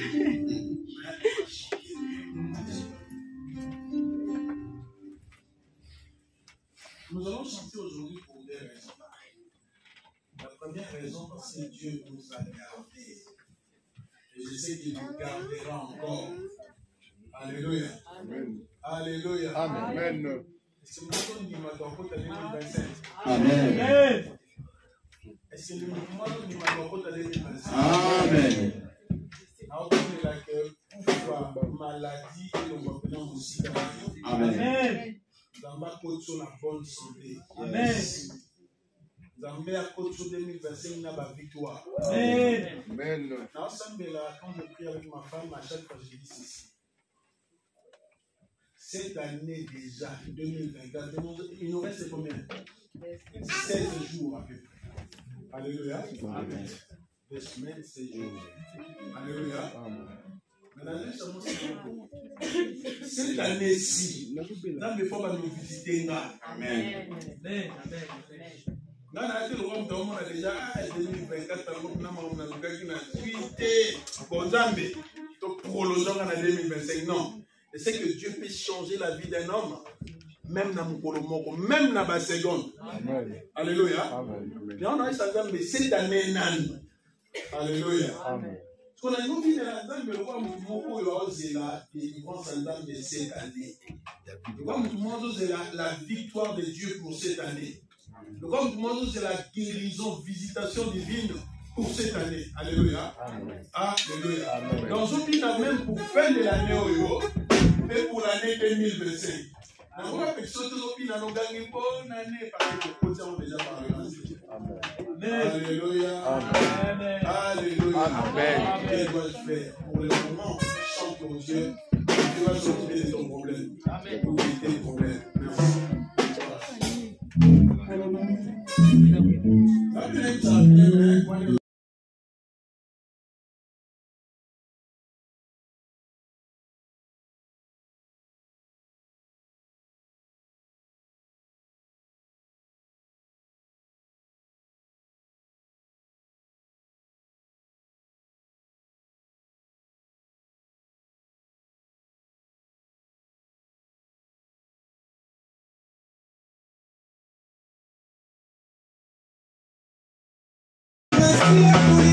Nous allons chanter aujourd'hui pour deux raisons. La première raison, parce que Dieu nous a gardés. Et je sais qu'il nous gardera encore. Alléluia. Amen. Alléluia. Amen. Est-ce que nous sommes du Madorot à 2025? Amen. Est-ce que nous sommes du Madorot à 2025? Amen. Alors, on est là que pourquoi maladie et le reprenant aussi. Amen. Zamba Kotso la bonne santé. Amen. Zambé à Kotso 2025 n'a pas victoire. Amen. Amen. Quand je prie avec ma femme, à chaque fois je dis ceci. Cette année déjà, 2024, il nous reste combien? 16 jours à peu près. Alléluia. Amen. 2 semaines, 16 jours. Alléluia. Amen. Cette année-ci, dans les fois, nous visiter. Amen. Amen. Dans la tête, on a déjà 2024, on a prolongeant en 2025. Non. Et c'est que Dieu peut changer la vie d'un homme, même dans mon colombo, même dans ma seconde. Amen. Alléluia. Amen. Et on a eu ça, mais cette année, Alléluia. Amen. Ce qu'on a dit, le roi Moutoumoko, c'est la délivrance de cette année. Le roi Moutoumoko, c'est la victoire de Dieu pour cette année. Le roi Moutoumoko, c'est la guérison, visitation divine pour cette année. Alléluia. Alléluia. Amen. Dans ce pays, même pour fin de l'année, et pour l'année 2025. Nous avons fait ce que nous avons gagné pour l'année parce que nous avons déjà parlé. Alléluia. Amen. Alléluia. Amen. Qu'est-ce que dois-je faire? Pour le moment, chante ton Dieu. Tu vas sortir de ton problème. Amen. Pour éviter le problème. Merci. Amen. Yeah.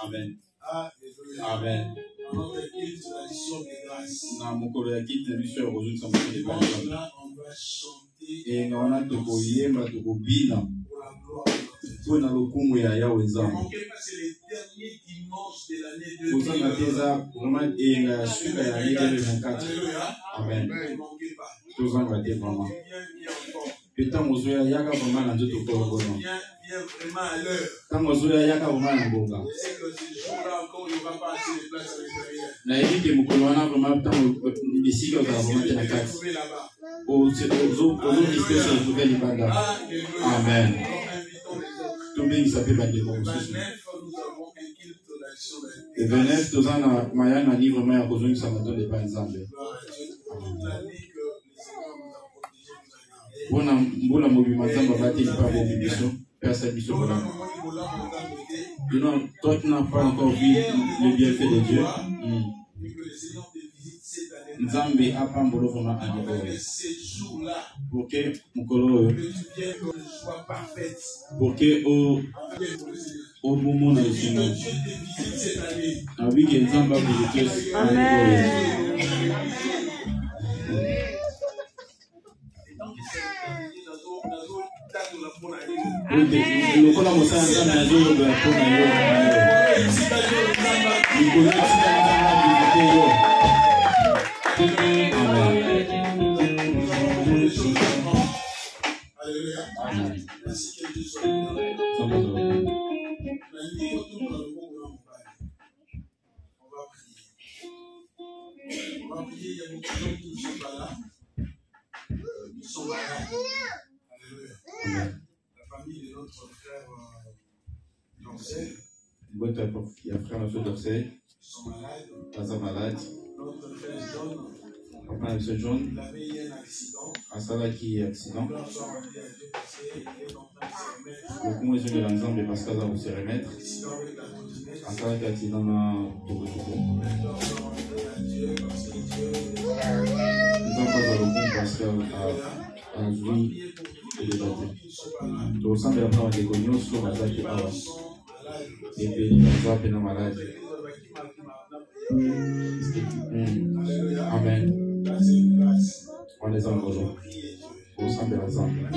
Amen. Amen. Na mukolo ya kiti na biso ya kozuka mokolo ebanda. Et on a tokoyemba tokobina mpona lokumu ya Yawe Nzambe. Kozanga teza vraiment eyenga ya suka ya année 2024. Amen. Tozanga te vraiment. Petango zoya yaka vraiment na nzoto kolongono. Tango zoya yaka vraiment na ngonga. Na yebi mukolo wana vraiment tango bisika za vraiment na kati. Amen. Le 29, tous en Mayana livre mais à cause de ça me donne pas ensemble. Bona mouvement ça va battre pas mobilisation, personne qui se voit. Non, toi tu n'as pas encore vu le bienfait de Dieu. Nzambe apambolo vraiment à pour que mukolo pour que au moment de Seigneur avec que Nzamba visite le kola mosa Nzamba na zo de pona yo ni kola Nzamba visite yo. Il y a frère M. Dorsey, pas malade. Papa M. John, à Salah qui est accident. Le coup est de l'ensemble parce que ça va se remettre. À Salah qui est accident dans Togo. Nous sommes pas dans le coup parce qu'à Zoui, il est battu. Tout ressemble à la part des cognos sur la salle qui parle. Et puis, il va peine malade. Amen. On les envoie. Au sein de l'ensemble.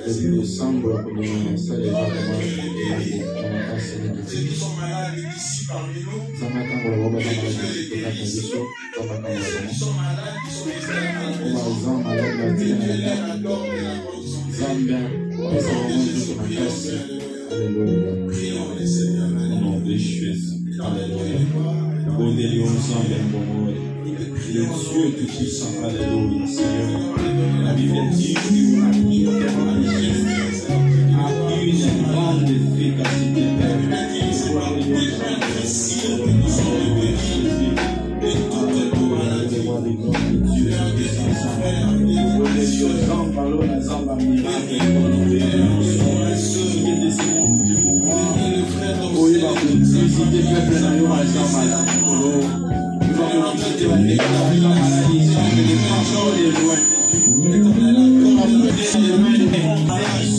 Et nous semble que nous sommes les gens le Dieu tout-puissant, alléluia, Seigneur. La Bible dit que la prière a une grande efficacité, Père.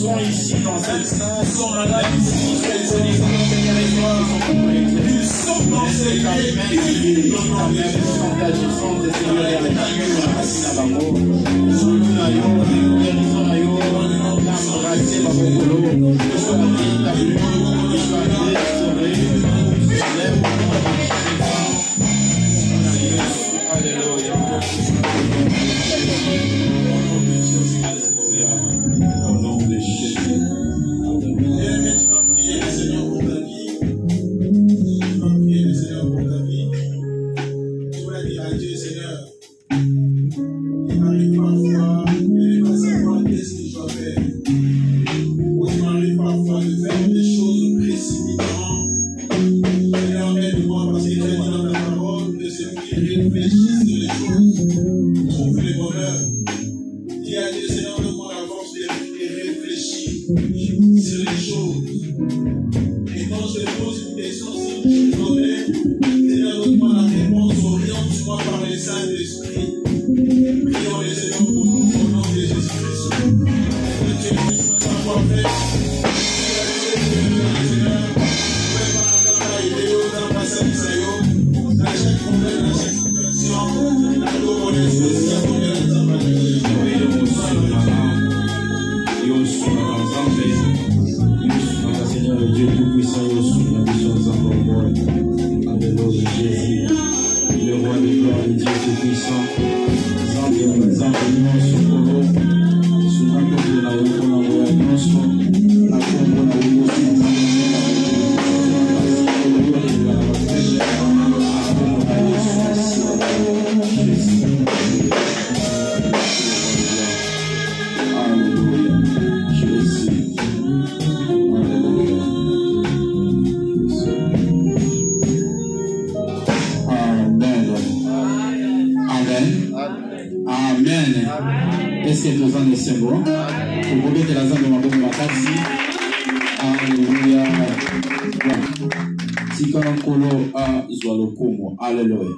Sont ici dans cette salle, sont malades ici, ils sont dans ces réfléchissent sur les choses Tout-Puissant. Zambe nyonso kolo. Souvent comme de la route, nyonso. La combo na route. Est-ce que nous en sommes bons? Vous pouvez que la zone de ma bonne taxi. Alléluia. Si quand on colo a Zoualokomo, alléluia.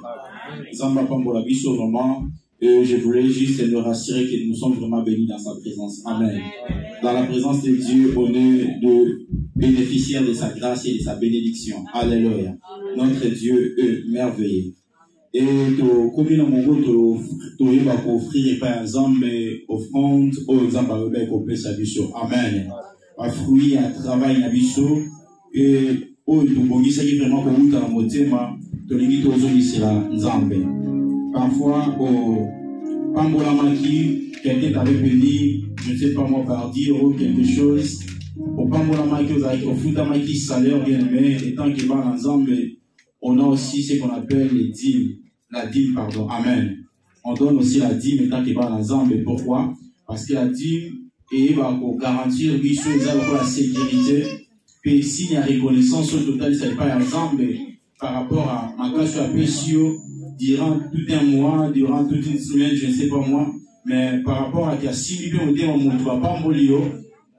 Zamba Pambola Bisso, vraiment, je voulais juste nous rassurer que nous sommes vraiment bénis dans sa présence. Amen. Dans la présence de Dieu, on est de bénéficiaires de sa grâce et de sa bénédiction. Alléluia. Notre Dieu est merveilleux. Et comme il a offrir par exemple offrande aux exemple à sa biso. Amen. Un fruit, un travail à biso et au Tubongi ça qui vraiment comme dans la motema de l'unité aux zones sera nzambe. Parfois au Pambola Maki quelqu'un t'avait béni, je ne sais pas moi par dire ou quelque chose. Au Pambola Maki au Futa Maki salaire bien aimé étant qu'il va ensemble. On a aussi ce qu'on appelle les dîmes. La dîme, pardon. Amen. On donne aussi la dîme étant qu'il va ensemble. Pourquoi? Parce que la dîme va garantir la sécurité. Puis s'il y a reconnaissance au total, ça n'est pas ensemble par rapport à ma casse à Pessio durant tout un mois, durant toute une semaine, je ne sais pas moi. Mais par rapport à Kassi,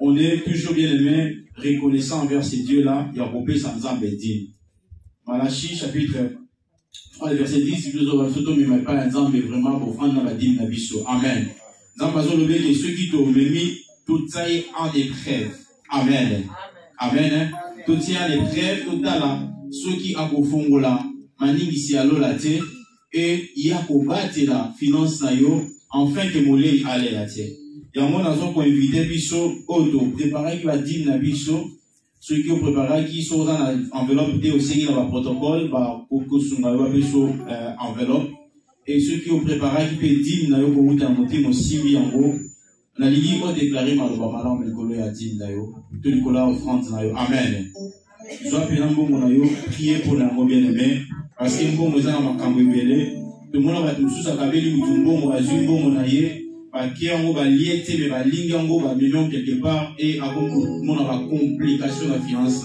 on est toujours bien aimé, reconnaissant envers ces dieux-là. Il y a coupé sans ensemble dîme. Malachi, chapitre 3, verset 10, nous aurons surtout, mais pas exemple, mais vraiment pour prendre la dîme d'Abisso. Amen. Nous avons que ceux qui t'ont mis, tout ça est en épreuve. Amen. Amen. Tout ça est en épreuve, tout ça là, ceux qui ont au fond là, maning ici à l'olate, et il y a qu'au battre la finance na yo, enfin que molé allait la terre. Et en moi, nous avons invité Bisso, auto, préparer la dîme d'Abisso. Ceux qui ont préparé, qui sont dans l'enveloppe, aussi dans le protocole, pour que ce soit enveloppe. Et ceux qui ont préparé, qui peuvent dire, n'a eu pour vous monter mon simi en gros. On a dit, on déclaré, mais le bamalan, mais le collègue a dit, n'a eu. Tout le collègue en France, n'a eu. Amen. Soit pénal, bon, on a eu, prier pour l'amour bien aimé. Parce que bon, nous avons un cambo belé. Tout le monde va tout ça, cabeli, ou tout bon, on a eu, bon, on a eu. Qui en va liété, mais va ligne en va million quelque part et à mon la complication de la finance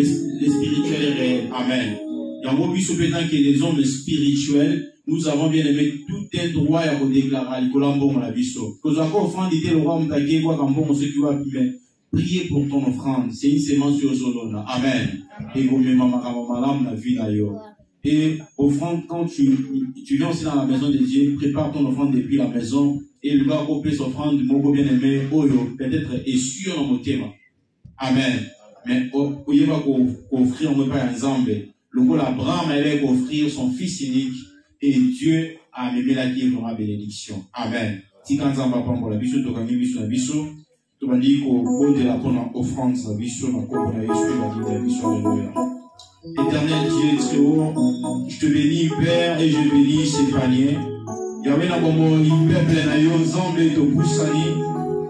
les spirituels est réel. Amen. Et en gros, puisque maintenant qu'il y a des hommes spirituels, nous avons bien aimé tout un droit à déclarer le colombo la biso. Que vous avez offrande le roi m'tagué quoi quand bon ce qui va prier pour ton offrande. C'est une sémence sur Zolona. Amen. Et vous me maman la vie d'ailleurs. Et offrande, quand tu viens aussi dans la maison de Dieu, prépare ton offrande depuis la maison, et le gars qui peut offrande, mon bien aimé, peut-être est sûr dans mon thème. Amen. Mais, il va offrir, on ne pas ensemble. Le gars, Abraham, elle va offrir son fils unique, et Dieu a aimé la vie vraiment bénédiction. Amen. Si quand on va prendre la biso, tu vas la biso, tu vas dire qu'au de la offrande, la biso, on va dire la biso, alléluia. Éternel Dieu très haut, je te bénis Père et je bénis ces paniers. Yahweh n'a pas mon peuple n'a eu ensemble et te poussani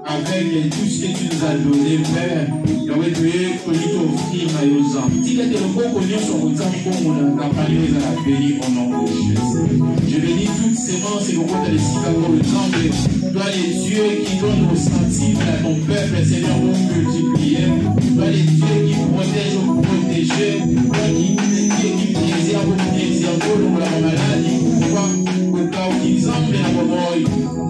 avec tout ce que tu nous as donné Père. Yahweh tu es connu t'offrir n'a eu ensemble. Si tu es le bon connu sur mon temps comme on a panier à la béni au nom de Jésus. Je bénis toutes sémences et le compte de Chicago ensemble. Toi les dieux qui donnent au sentiment à ton peuple, Seigneur, vont multiplier. Toi les dieux qui protègent ou protéger. Toi qui préservent ou préservent la maladie. Pourquoi au cas où ils enlèvent la bomoï.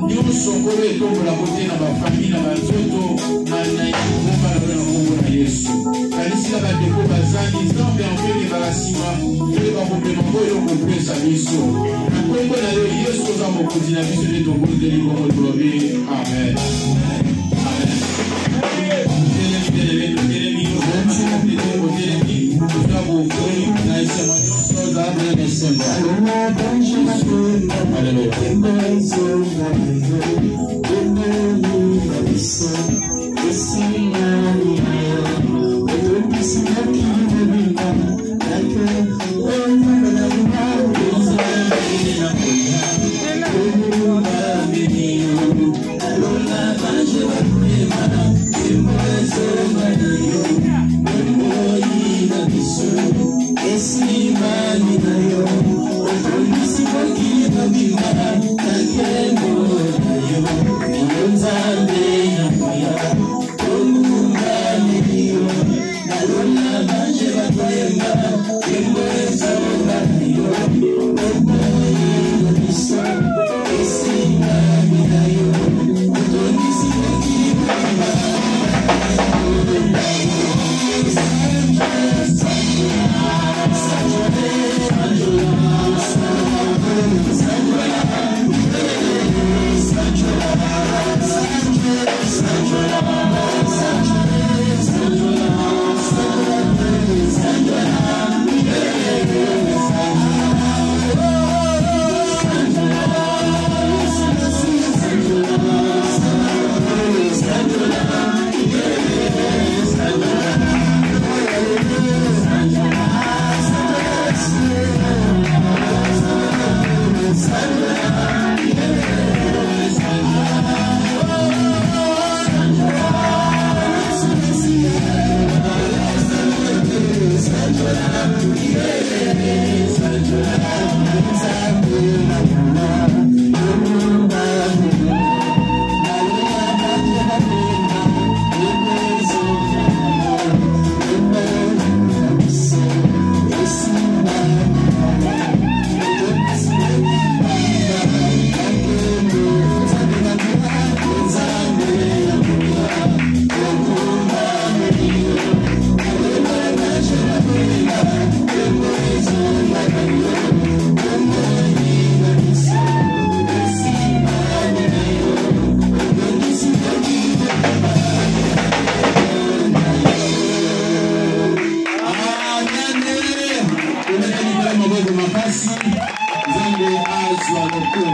Nous sommes collés dans la côté de ma famille, dans ma zoto, dans la combat de Jésus. Car ici, la bête de Kobazan, ils enlèvent un peu les balassima. Ils vont compter nos boyaux pour couper sa mission. La combat de Jésus, nous avons continué à mission de ton groupe de l'Ivoire. Amen. Amen.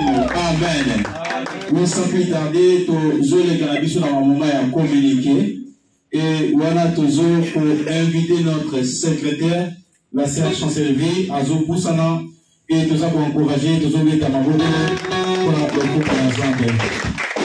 Amen. Nous sans plus tarder, tous les cannabis dans un moment à communiquer. Et voilà, tous pour inviter notre secrétaire, la sœur Chancellerie, Azo Poussana, et tout ça pour encourager, tous les camarades pour la coupe à l'ensemble.